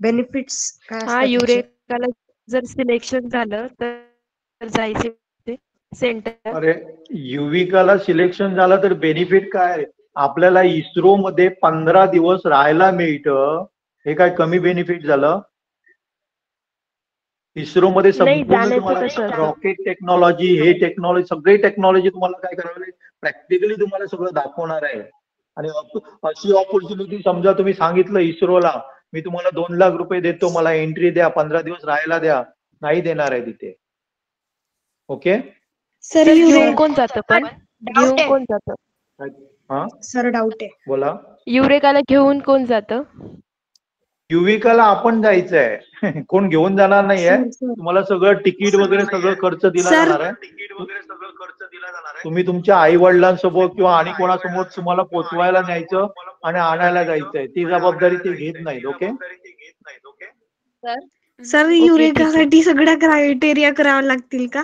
बेनिफिट्स काय हा असतात त्याचे? युरेकाला जर सिलेक्शन झालं तर जायचे सेंटर. अरे युविकाला सिलेक्शन झालं तर बेनिफिट काय? आपल्याला इस्रो मध्ये 15 दिवस राहायला मिळतं. हे काय कमी बेनिफिट झालं? इस्रो मध्ये नाही, संपूर्ण जाण्याचं तुम्हाला कसं असं? रॉकेट टेक्नॉलॉजी, हे टेक्नॉलॉजी, सगळी टेक्नॉलॉजी तुम्हाला काय करावं लागेल? प्रॅक्टिकली तुम्हाला सगळं दाखवणार आहे. आणि अशी ऑपॉर्च्युनिटी समजा तुम्ही सांगितलं इस्रोला, मी तुम्हाला 2 लाख रुपये देतो, मला एंट्री द्या, 15 दिवस राहायला द्या, नाही देणार आहे तिथे. ओके. सर घेऊन कोण जातं पण? घेऊन कोण जातं? हा सर डाऊट आहे. बोला. युरेकाला घेऊन कोण जातं? युविकाला आपण जायचंय. कोण घेऊन जाणार नाहीये. Sir, sir. तुम्हाला सगळं तिकीट वगैरे सगळं खर्च दिला जाणार आहे. तुम्ही तुमच्या आई वडिलांसोबत किंवा आणि कोणासमोर तुम्हाला पोचवायला न्यायचं आणि आणायला जायचंय, ती जबाबदारी ते घेत नाहीत. ओके. सर युरेकासाठी सगळ्या क्रायटेरिया कराव्या लागतील का?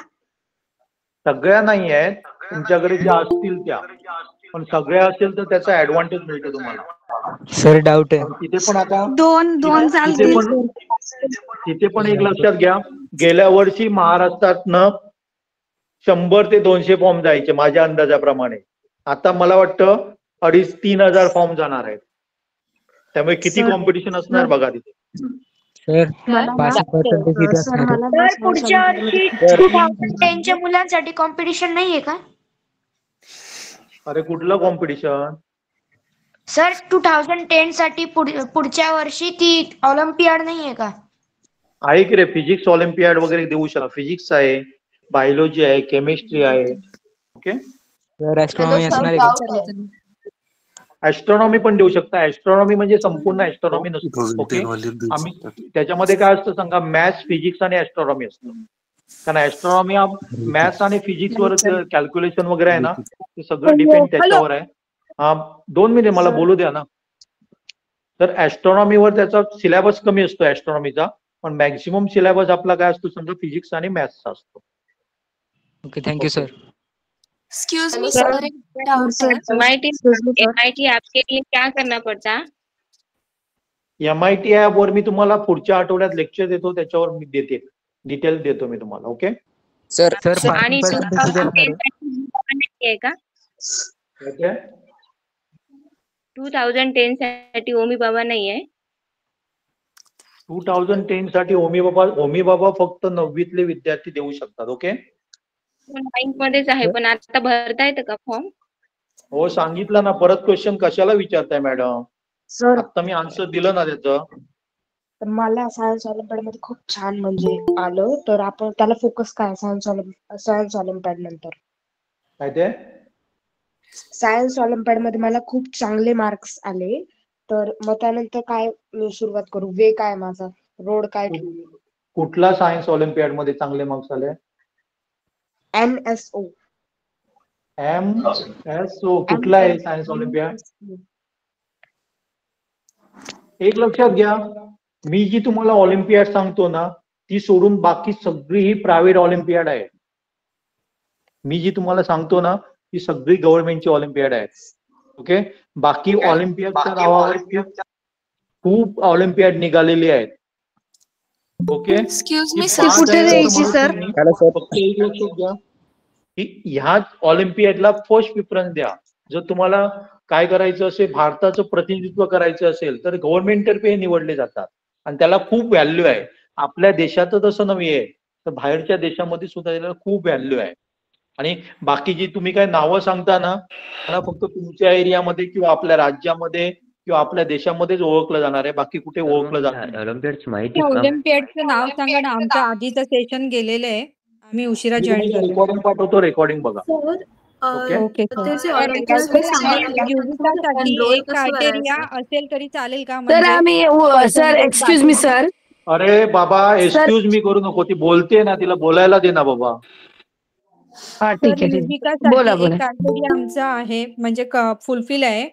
सगळ्या नाही आहेत, तुमच्याकडे ज्या असतील त्या, पण सगळ्या असेल तर त्याचा ऍडव्हान्टेज मिळतो तुम्हाला. सर डाऊट आहे. तिथे पण आता दोन चालतील. तिथे पण एक लक्षात घ्या, गेल्या वर्षी महाराष्ट्रातनं 100 ते 200 फॉर्म जायचे माझ्या अंदाजाप्रमाणे. आता मला वाटतं 2,500-3 हजार फॉर्म जाणार आहेत. त्यामुळे किती सर, कॉम्पिटिशन असणार बघा तिथे. सर सर मला तर पुढच्या वर्षी 2010 च्या मुलांसाठी कॉम्पिटिशन नाहीये का? अरे कुठलं कॉम्पिटिशन? सर 2010 साठी पुढच्या वर्षी ती ऑलिम्पियाड नाहीये का? आहे की रे, फिजिक्स ऑलिम्पियाड वगैरे देऊ शकता. फिजिक्स आहे, बायोलॉजी आहे, केमिस्ट्री आहे. ओके. सर ऍस्ट्रॉनॉमी असणार आहे का? ऍस्ट्रॉनॉमी पण देऊ शकता. ऍस्ट्रॉनॉमी म्हणजे संपूर्ण ऍस्ट्रॉनॉमी नसतो. ओके. आम्ही त्याच्यामध्ये काय असतं सांगा, मॅथ्स, फिजिक्स आणि ऍस्ट्रॉनॉमी असतं. कारण ऍस्ट्रॉनॉमी हा मॅथ्स आणि फिजिक्स वर कॅल्क्युलेशन वगैरे आहे ना, ते सगळं डिपेंड त्याच्यावर आहे. 2 मिनिट मला बोलू द्या ना. तर ऍस्ट्रॉनॉमीवर त्याचा सिलेबस कमी असतो ऍस्ट्रॉनॉमीचा, पण मॅक्सिमम सिलेबस आपला काय असतो समजा फिजिक्स आणि मॅथ्सचा असतो. Okay, thank you sir. Excuse me sir, एक डाउट है। MIT आपके लिए क्या करना पड़ता? MIT ऍप वर मी तुम्हाला पुढच्या आठवड्यात लेक्चर देतो, त्याच्यावर मी देते डिटेल देतो मी तुम्हाला. ओके. सर आणि 2010 का? 2010 साठी ओमी बाबा नाही आहे? 2010 साठी ओमी बाबा फक्त 9वीतले विद्यार्थी देऊ शकतात. ओके. 9th मध्येच आहे, पण आता भरता येतं का फॉर्म? हो सांगितलं ना, परत क्वेश्चन कशाला विचारताय मॅडम? सर आता मी आन्सर दिलं ना त्याचं. तर मला सायन्स ऑलिम्पियाड मध्ये खूप छान म्हणजे आलं, तर आपण त्याला फोकस काय सायन्स ऑलिम्पियाड नंतर? काय ते? सायन्स ऑलिम्पियाड मध्ये मला खूप चांगले मार्क्स आले, तर मग त्यानंतर काय मी सुरुवात करू? वे काय माझा? रोड काय ठेवू? कुठला सायन्स ऑलिम्पियाड मध्ये चांगले मार्क्स आले? NSO. MSO कुठला आहे सायन्स ऑलिम्पियाड? एक लक्षात घ्या, मी जी तुम्हाला ऑलिम्पियाड सांगतो ना, ती सोडून बाकी सगळी ही प्रायव्हेट ऑलिम्पियाड आहे. मी जी तुम्हाला सांगतो ना, ती सगळी गव्हर्नमेंटची ऑलिम्पियाड आहे. ओके. बाकी ऑलिम्पियाडच्या नावावर खूप ऑलिम्पियाड निघालेली आहेत. ओके. एक्सक्यूज मी ती कुठे द्यायची सर? फक्त एक लक्षात घ्या की ह्या ऑलिम्पियाडला फर्स्ट प्रिफरन्स द्या. जर तुम्हाला काय करायचं असेल, भारताचं प्रतिनिधित्व करायचं असेल, तर गव्हर्नमेंट तर्फे हे निवडले जातात आणि त्याला खूप व्हॅल्यू आहे. आपल्या देशात तसं नाही आहे, तर बाहेरच्या देशामध्ये सुद्धा त्याला खूप व्हॅल्यू आहे. आणि बाकी जी तुम्ही काय नावं सांगता ना, त्यांना फक्त तुमच्या एरियामध्ये किंवा आपल्या राज्यामध्ये किंवा आपल्या देशामध्येच ओळखलं जाणार आहे, बाकी कुठे ओळखलं जाणार नाही. ऑलिम्पियाडचं नाव सांगा ना, आमचं आधीचं सेशन गेलेलं आहे, आम्ही उशिरा जॉईन झालो. रेकॉर्डिंग पाठवतो, रेकॉर्डिंग बघा. ओके एक क्रायटेरिया असेल तरी चालेल का? Sir excuse me sir. अरे बाबा, एक्सक्यूज मी करू नको, ती बोलते ना, तिला बोलायला दे ना बाबा. हा ठीक आहे, बोला बोला. क्रायटेरिया आमचा आहे म्हणजे फुलफिल आहे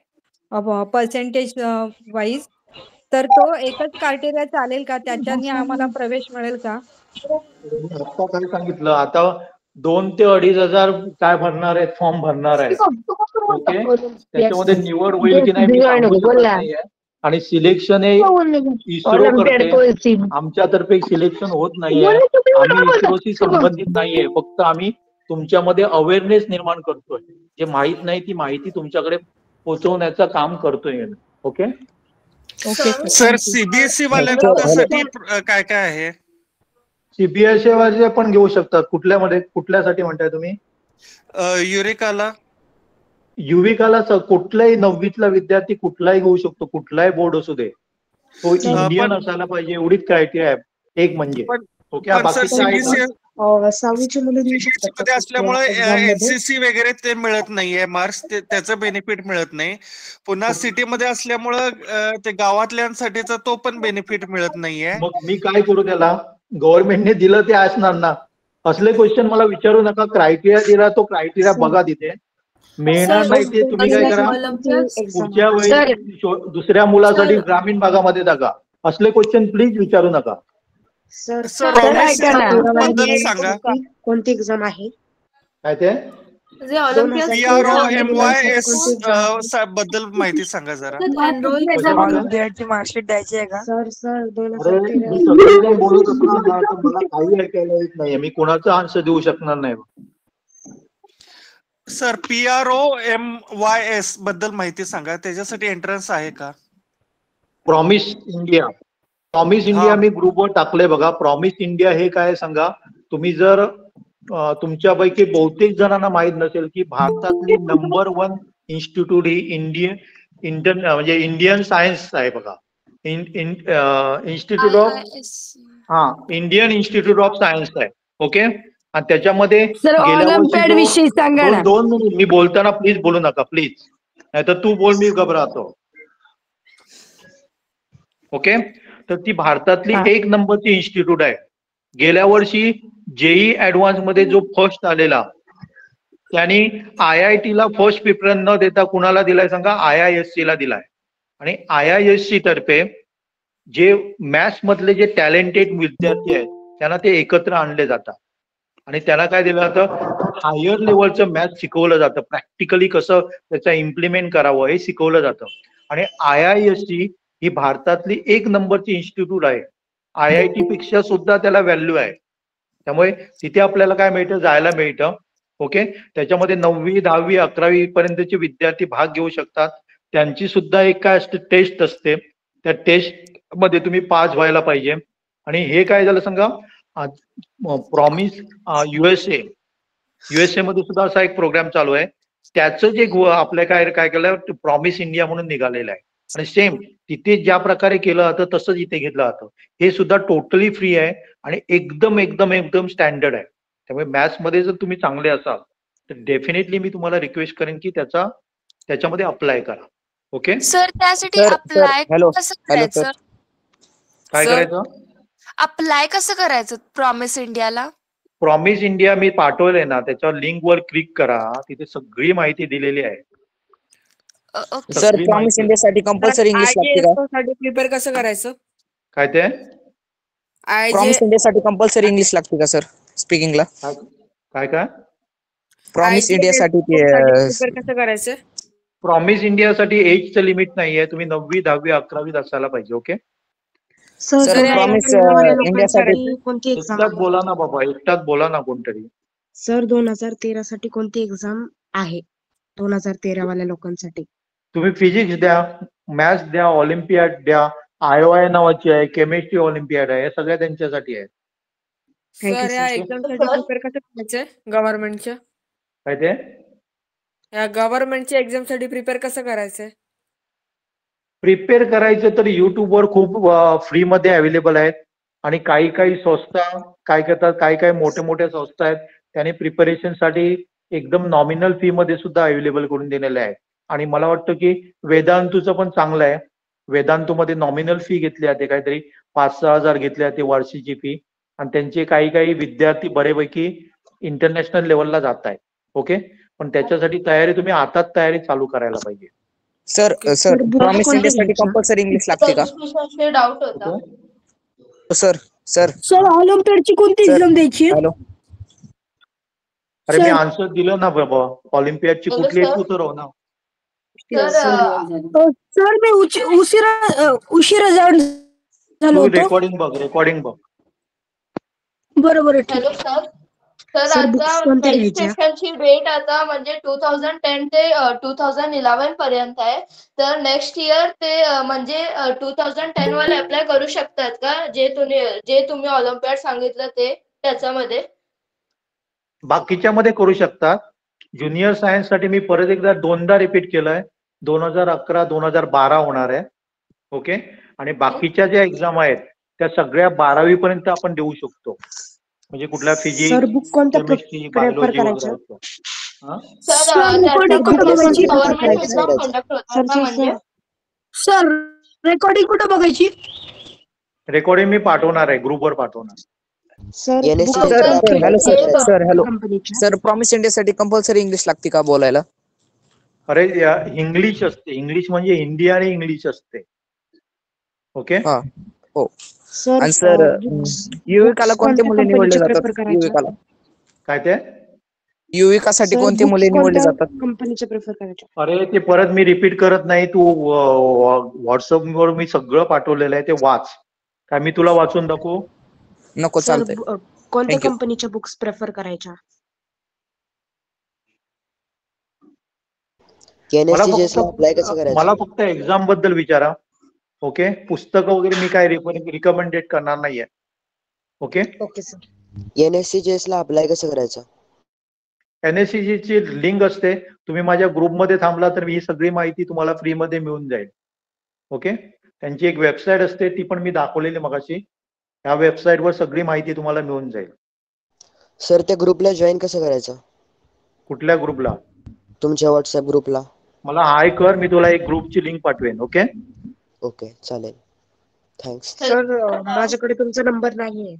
पर्सेंटेज वाईज, तर तो एकच क्रायटेरिया चालेल का? त्याच्याने आम्हाला प्रवेश मिळेल का? आता काय सांगितलं, आता 2 ते 2,500 काय भरणार आहेत, फॉर्म भरणार आहेत. ओके, त्याच्यामध्ये निवड होईल की नाही मी सांगू शकत नाहीये. आणि सिलेक्शन हे इस्रो करते, आमच्यातर्फे सिलेक्शन होत नाहीये. आम्ही इस्रोशी संबंधित नाहीये, फक्त आम्ही तुमच्यामध्ये अवेअरनेस निर्माण करतोय. जे माहित नाही ती माहिती तुमच्याकडे पोहोचवण्याचं काम करतोय. ओके सर, सीबीएसई वाल्यांसाठी काय काय आहे? सीबीएसई वाले पण घेऊ शकतात. कुठल्यासाठी म्हणताय तुम्ही? युरिकाला. युविकाला कुठलाही 9वीतला विद्यार्थी कुठलाही घेऊ शकतो, कुठलाही बोर्ड असू दे. तो इंडियन असायला पाहिजे, एवढीच क्रायटेरिया आहे. एक म्हणजे ओके, सहावीची मुलं देऊ शकतात मध्ये असल्यामुळे एनसीसी वगैरे ते मिळत नाहीये मार्क्स, त्याचं बेनिफिट मिळत नाही. पुन्हा सिटी मध्ये असल्यामुळं ते गावातल्यांसाठीचा तो पण बेनिफिट मिळत नाहीये. मग मी काय करू त्याला? गव्हर्नमेंटने दिलं ते असणार ना. असले क्वेश्चन मला विचारू नका. क्रायटेरिया दिला, तो क्रायटेरिया बघा तिथे. मिळणार नाही ते तुम्ही काय करा, पुढच्या वेळी दुसऱ्या मुलासाठी ग्रामीण भागामध्ये टाका. असले क्वेश्चन प्लीज विचारू नका. सर सांगा कोणती एक्झाम आहे? काय ते PROMYS बद्दल माहिती सांगा जरा. मार्कशीट द्यायची आहे का? सर सगळेजण बोलत असताना मला काही ऐकायला येत नाहीये. मी कोणाचा आन्सर देऊ शकणार नाही. सर, PROMYS बद्दल माहिती सांगा. त्याच्यासाठी एंट्रन्स आहे का? प्रॉमिस इंडिया मी ग्रुपवर टाकलंय बघा. प्रॉमिस इंडिया हे काय सांगा. तुम्ही जर तुमच्यापैकी बहुतेक जणांना माहित नसेल की भारतातली नंबर 1 इन्स्टिट्यूट ही इंडियन सायन्स आहे बघा. Institute of Indian institute of science आहे. ओके, आणि त्याच्यामध्ये दोन मिनिट मी बोलताना प्लीज बोलू नका प्लीज, नाहीतर तू बोल मी घबरातो. ओके, तर ती भारतातली 1 नंबरची इन्स्टिट्यूट आहे. गेल्या वर्षी जेई ऍडव्हान्स मध्ये जो फर्स्ट आलेला त्यांनी IIT ला फर्स्ट प्रिफरन्स न देता कुणाला दिलाय सांगा? IISc ला दिलाय. आणि IISc तर्फे जे मॅथ्स मधले जे टॅलेंटेड विद्यार्थी आहेत त्यांना ते एकत्र आणले जातात आणि त्याला काय दिलं जातं? हायर लेवलचं मॅथ्स शिकवलं जातं. प्रॅक्टिकली कसं त्याचं इम्प्लिमेंट करावं हे शिकवलं जातं. आणि IISc ही भारतातली 1 नंबरची इन्स्टिट्यूट आहे. IIT पेक्षा सुद्धा त्याला व्हॅल्यू आहे. त्यामुळे तिथे आपल्याला काय मिळतं? जायला मिळतं. ओके, त्याच्यामध्ये 9वी 10वी 11वी पर्यंतचे विद्यार्थी भाग घेऊ शकतात. त्यांची सुद्धा एक काय असते? टेस्ट असते. त्या टेस्ट मध्ये तुम्ही पास व्हायला पाहिजे. आणि हे काय झालं सांगा? प्रॉमिस USA मध्ये सुद्धा असा एक प्रोग्राम चालू आहे. त्याचं जे आपल्या काय केलं? प्रॉमिस इंडिया म्हणून निघालेलं आहे. आणि सेम तिथे ज्या प्रकारे केलं जातं तसंच इथे घेतलं जातं. हे सुद्धा टोटली फ्री आहे आणि एकदम स्टँडर्ड आहे. त्यामुळे मॅथ्स मध्ये जर तुम्ही चांगले असाल तर डेफिनेटली मी तुम्हाला रिक्वेस्ट करेन की त्याच्यामध्ये अप्लाय करा. ओके सर, त्यासाठी अप्लाय कसं करायचं? काय करायचं? अप्लाय कसं करायचं प्रॉमिस इंडियाला? प्रॉमिस इंडिया मी पाठवलंय ना, त्याच्यावर लिंक वर क्लिक करा. तिथे सगळी माहिती दिलेली आहे. सर, प्रॉमिस इंडियासाठी कंपल्सरी इंग्लिश लागते का? प्रिपेअर कसं करायचं? काय ते? प्रॉमिस इंडियासाठी कंपल्सरी इंग्लिश लागते का सर स्पीकिंगला? काय प्रॉमिस इंडियासाठी प्रिपेअर कसं करायचं? प्रॉमिस इंडियासाठी एजचं लिमिट नाहीये. तुम्ही 9वी 10वी 11वी असायला पाहिजे. ओके सर, प्रॉमिस इंडियासाठी कोणती एक्झाम? एकटाच बोला ना बाबा, एकटाच बोला ना कोणतरी. सर 2013 साठी कोणती एक्झाम आहे? 2013 वाल्या लोकांसाठी तुम्ही फिजिक्स द्या, मॅथ्स द्या, ऑलिम्पियाड द्या, IOI नावाची आहे, केमिस्ट्री ऑलिम्पियाड आहे, हे सगळ्या त्यांच्यासाठी आहे. सर, या एक्झामसाठी प्रिपेअर कसं करायचंय गव्हर्नमेंटच्या? काय ते? या गव्हर्नमेंटच्या एक्झामसाठी प्रिपेअर कसं करायचंय? प्रिपेअर करायचं तर युट्यूबवर खूप फ्री मध्ये अवेलेबल आहेत. आणि काही संस्था काय करतात, काही मोठ्या संस्था आहेत त्याने प्रिपरेशनसाठी एकदम नॉमिनल फी मध्ये सुद्धा अवेलेबल करून दिलेले आहे. आणि मला वाटतं की वेदांतूचं पण चांगलं आहे. वेदांतूमध्ये नॉमिनल फी घेतली जाते, काहीतरी 5-6 हजार घेतली जाते वर्षीची फी. आणि त्यांचे काही विद्यार्थी बरेपैकी इंटरनॅशनल लेवलला जात आहेत. ओके, पण त्याच्यासाठी तुम्ही आताच तयारी चालू करायला पाहिजे. सर सर प्रॉमिस इंडियासाठी कंपल्सरी इंग्लिश लागते का डाऊट होता. सर सर सर ऑलिम्पियाडची कोणती एक्झाम द्यायची? हॅलो अरे मी आन्सर दिलं ना बाबा, ऑलिम्पियाडची बोला कुठली एक सर. उतरव ना. सर मी उशिरा जॉईन झालो तू होतो. रेकॉर्डिंग बघ. बरोबर ठीक हॅलो आहे. सर. तर सर, books आता कोणत्या घ्यायच्या? रजिस्ट्रेशनची डेट आता म्हणजे 2010 ते 2011 पर्यंत आहे. तर नेक्स्ट इयर ते म्हणजे 2010 वाले अप्लाय करू शकतात का, जे तुम्ही ऑलिम्पियाड सांगितलं ते त्याच्यामध्ये? बाकीच्या मध्ये करू शकतात. ज्युनियर सायन्स साठी मी परत एकदा 2दा रिपीट केलंय. 2011 2012 होणार आहे. ओके. आणि बाकीच्या ज्या एक्झाम आहेत त्या सगळ्या 12वी पर्यंत आपण देऊ शकतो. म्हणजे कुठल्या सर फिजिक्स, बुक कोणत्या केमिस्ट्री, प्रेफर बायोलॉजी वगैरे करायचं? असतं. हा? सर रेकॉर्डिंग कुठं बघायची? गव्हर्नमेंट एक्झाम कंडक्ट होतात का म्हणजे? सर रेकॉर्डिंग कुठं बघायची? रेकॉर्डिंग मी पाठवणार आहे, ग्रुपवर पाठवणार. सर NSC book चे कोणत्या apply हॅलो कसं करायचं? सर हॅलो कंपनीच्या? सर प्रॉमिस इंडियासाठी कंपल्सरी इंग्लिश लागते का बोलायला? अरे इंग्लिश असते. इंग्लिश म्हणजे हिंदी आणि इंग्लिश असते. ओके. हा हो. सर आणि सर युविकाला बुक्स कोणते कोणत्या मुले निवडले कंपनीचे जातात? प्रेफर करायच्या? युविकाला काय ते? युविकासाठी सर कोणते बुक्स मुले निवडले कोणत्या जातात? कंपनीचे प्रेफर करायच्या? अरे ते परत मी रिपीट करत नाही. तू व्हॉट्सअपवर मी सगळं पाठवलेलं आहे, ते वाच. काय मी तुला वाचून दाखवू? नको सर चालतंय. कोणत्या Thank you. कंपनीच्या बुक्स प्रेफर करायच्या? NSC ला अप्लाय कसं करायचं? मला फक्त एक्झाम बद्दल विचारा. ओके. पुस्तकं वगैरे मी काय रिकमेंडेड करणार नाहीये. ओके. Okay sir. NSC ला अप्लाय कसं करायचं? NSC ची लिंक असते. तुम्ही माझ्या ग्रुपमध्ये थांबला तर ही सगळी माहिती तुम्हाला फ्रीमध्ये मिळून जाईल. ओके. त्यांची एक वेबसाईट असते, ती पण मी दाखवलेली मगाशी. ह्या वेबसाईटवर सगळी माहिती तुम्हाला मिळून जाईल. सर त्या ग्रुपला जॉईन कसं करायचं? कुठल्या ग्रुपला? तुमच्या व्हॉट्सअप ग्रुपला. मला हाय कर, मी तुला एक ग्रुपची लिंक पाठवेन. ओके. ओके चालेल. थँक्स. सर माझ्याकडे तुमचा नंबर नाहीये.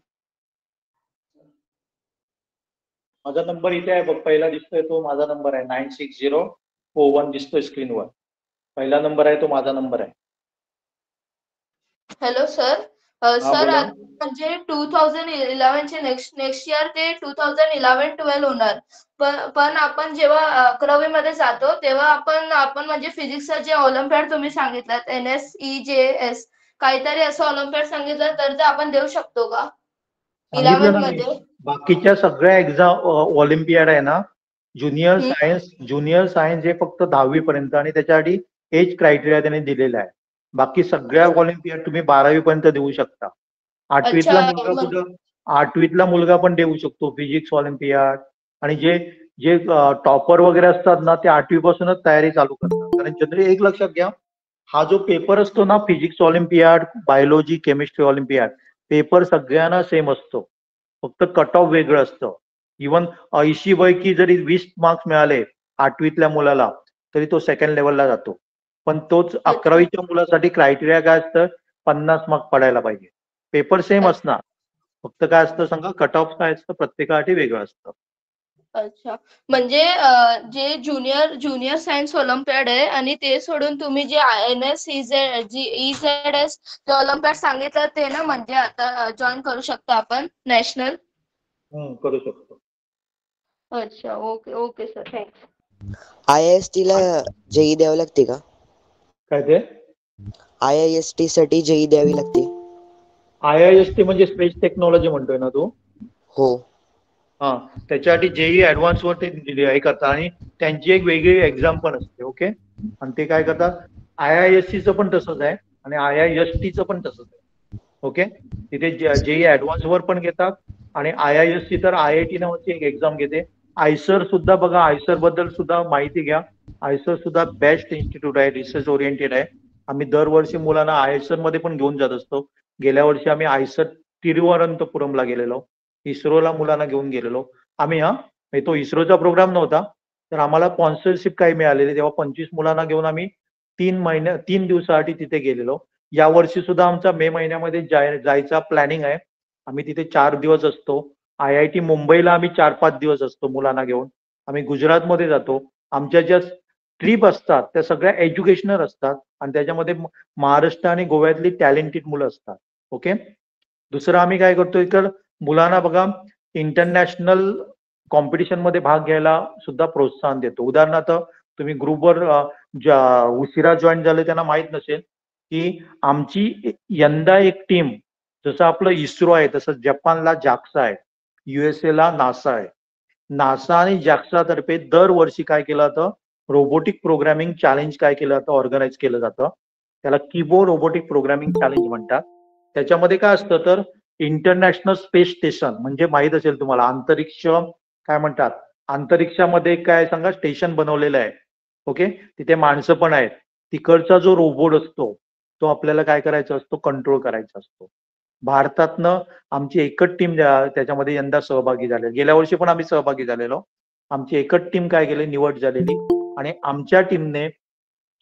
माझा नंबर इथे आहे बघ, पहिला दिसतोय तो माझा नंबर आहे. 96041 दिसतोय स्क्रीनवर. पहिला नंबर आहे तो माझा नंबर आहे. Hello sir. सर बोला. म्हणजे 2011 चे नेक्स्ट इयर ते 2011-12 होणार. पण आपण जेव्हा 11वी मध्ये जातो तेव्हा आपण म्हणजे फिजिक्सचं जे ऑलिम्पियाड तुम्ही सांगितलं NSEJS काहीतरी असं ऑलिम्पियाड सांगितलं तर ते आपण देऊ शकतो का सांगितलं 11 ना मी. मध्ये? बाकीच्या सगळ्या एक्झाम ऑलिम्पियाड आहे ना, ज्युनियर सायन्स हे फक्त 10वी पर्यंत आणि त्याच्यासाठी एज क्रायटेरिया त्याने दिलेला आहे. बाकी सगळ्या ऑलिम्पियाड तुम्ही 12वी पर्यंत देऊ शकता. 8वीतला मुलगा पण देऊ शकतो फिजिक्स ऑलिम्पियाड. आणि जे टॉपर वगैरे असतात ना, ते 8वी पासूनच तयारी चालू करतात. कारण जनरली एक लक्षात घ्या, हा जो पेपर असतो ना, physics Olympiad, biology, chemistry Olympiad, paper सगळ्यांना सेम असतो. फक्त कट ऑफ वेगळं असतं. इव्हन 80 पैकी जरी 20 मार्क्स मिळाले 8वीतल्या मुलाला, तरी तो सेकंड लेवलला जातो. पण तोच 11वीच्या मुलासाठी क्रायटेरिया काय असतं, 50 मार्क पडायला पाहिजे. पेपर सेम असणार, फक्त काय असतं सांगा, कट ऑफ काय असतं प्रत्येकासाठी वेगळं असतं. अच्छा. म्हणजे जे ज्युनियर सायन्स ऑलिम्पियाड आहे आणि ते सोडून तुम्ही जे NSEZS ते ऑलिम्पियाड सांगितलं ते ना, म्हणजे आता जॉईन करू शकतो आपण नॅशनल? करू शकतो. अच्छा. Okay sir. थँक्स. IIST ला JEE द्यावी लागते का? काय ते? IIST साठी JEE द्यावी लागते? IIST म्हणजे स्पेस टेक्नॉलॉजी म्हणतोय ना तू? हो. हा, त्याच्यासाठी JEE ऍडव्हान्स वर ते हे करतात आणि त्यांची एक वेगळी एक्झाम पण असते. ओके. आणि ते काय करतात, IISC पण तसंच आहे आणि IIST पण तसंच आहे. ओके. तिथे JEE ऍडव्हान्स वर पण घेतात आणि IISC तर IIT नावाची एक एक्झाम घेते. आयसर सुद्धा बघा, आयसर बद्दल सुद्धा माहिती घ्या. आयसर सुद्धा बेस्ट इन्स्टिट्यूट आहे, रिसर्च ओरिएंटेड आहे. आम्ही दरवर्षी मुलांना आयसर मध्ये पण घेऊन जात असतो. गेल्या वर्षी आम्ही आयसर तिरुवनंतपुरमला गेलेलो, इस्रोला मुलांना घेऊन गेलेलो आम्ही. तो इस्रोचा प्रोग्राम नव्हता, तर आम्हाला स्पॉन्सरशिप काही मिळालेली. तेव्हा 25 मुलांना घेऊन आम्ही 3 दिवसासाठी तिथे गेलेलो. या वर्षी सुद्धा आमचा मे महिन्यामध्ये जायचा प्लॅनिंग आहे. आम्ही तिथे 4 दिवस असतो. IIT मुंबईला आम्ही 4-5 दिवस असतो मुलांना घेऊन. आम्ही गुजरातमध्ये जातो. आमच्या ज्या ट्रिप असतात त्या सगळ्या एज्युकेशनल असतात आणि त्याच्यामध्ये महाराष्ट्र आणि गोव्यातली टॅलेंटेड मुलं असतात. ओके. दुसरं आम्ही काय करतो, इतर मुलांना बघा इंटरनॅशनल कॉम्पिटिशन मध्ये भाग घ्यायला सुद्धा प्रोत्साहन देतो. उदाहरणार्थ तुम्ही ग्रुपवर उशिरा जॉईन झाले त्यांना माहित नसेल की आमची यंदा एक टीम, जसं आपलं इस्रो आहे तसं जपानला जाक्सा आहे, USA ला नासा आहे. नासा आणि जाक्सा तर्फे दरवर्षी काय केलं जातं, रोबोटिक प्रोग्रामिंग चॅलेंज काय केलं जातं, ऑर्गनाईज केलं जातं. त्याला किबो रोबोटिक प्रोग्रामिंग चॅलेंज म्हणतात. त्याच्यामध्ये काय असतं तर इंटरनॅशनल स्पेस स्टेशन म्हणजे माहित असेल तुम्हाला, अंतरिक्ष काय म्हणतात, अंतरिक्षामध्ये काय सांगा स्टेशन बनवलेलं आहे. ओके. तिथे माणसं पण आहेत. तिकडचा जो रोबोट असतो तो आपल्याला काय करायचा असतो, कंट्रोल करायचा असतो. भारतातनं आमची एकच टीम त्याच्यामध्ये यंदा सहभागी झाली. गेल्या वर्षी पण आम्ही सहभागी झालेलो. आमची एकच टीम काय केली, निवड झालेली आणि आमच्या टीमने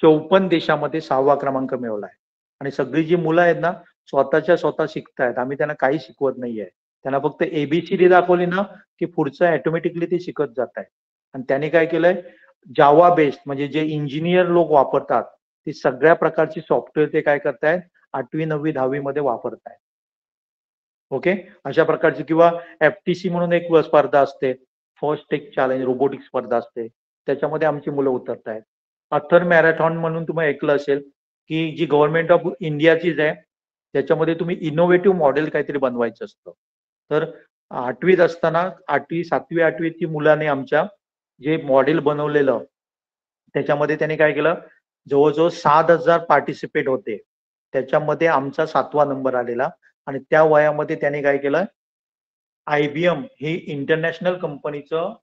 54 देशामध्ये 6वा क्रमांक मिळवला आहे. आणि सगळी जी मुलं आहेत ना स्वतः शिकतायत. आम्ही त्यांना काही शिकवत नाहीये. त्यांना फक्त ABCD दाखवली ना की पुढचं ऑटोमॅटिकली ते शिकत जात आहे. आणि त्यांनी काय केलंय, जावा बेस्ड म्हणजे जे इंजिनियर लोक वापरतात ती सगळ्या प्रकारची सॉफ्टवेअर ते काय करतायत 8वी 9वी 10वी मध्ये वापरतायत. ओके. अशा प्रकारची किंवा FTC म्हणून एक स्पर्धा असते, फर्स्ट टेक चॅलेंज रोबोटिक स्पर्धा असते, त्याच्यामध्ये आमची मुलं उतरतायत. अथर मॅरेथॉन म्हणून तुम्ही ऐकलं असेल की जी गव्हर्नमेंट ऑफ इंडियाचीच आहे, त्याच्यामध्ये तुम्ही इनोव्हेटिव्ह मॉडेल काहीतरी बनवायचं असतं. तर 8वीत असताना 8वी 7वी 8वीची मुलाने आमच्या जे मॉडेल बनवलेलं त्याच्यामध्ये त्यांनी काय केलं, जवळजवळ 7,000 पार्टिसिपेट होते. त्याच्यामध्ये आमचा 7वा नंबर आलेला. आणि त्या वयामध्ये त्याने काय केलं, IBM ही इंटरनॅशनल कंपनीचं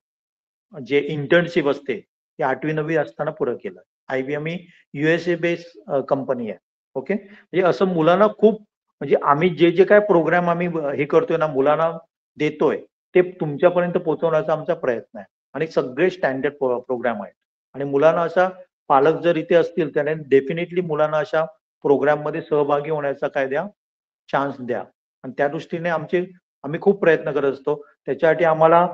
जे इंटर्नशिप असते ते 8वी 9वी असताना पुरं केलं. IBM ही USA बेस्ड कंपनी आहे. ओके. म्हणजे असं मुलांना खूप म्हणजे आम्ही जे जे काय प्रोग्राम आम्ही हे करतोय ना मुलांना देतोय ते तुमच्यापर्यंत पोहोचवण्याचा आमचा प्रयत्न आहे. आणि सगळे स्टँडर्ड प्रोग्राम आहेत. आणि मुलांना असा पालक जर इथे असतील त्याने डेफिनेटली मुलांना अशा प्रोग्राम मध्ये सहभागी होण्याचा काय द्या, चान्स द्या. आणि त्या दृष्टीने आम्ही खूप प्रयत्न करत असतो. त्याच्यासाठी आम्हाला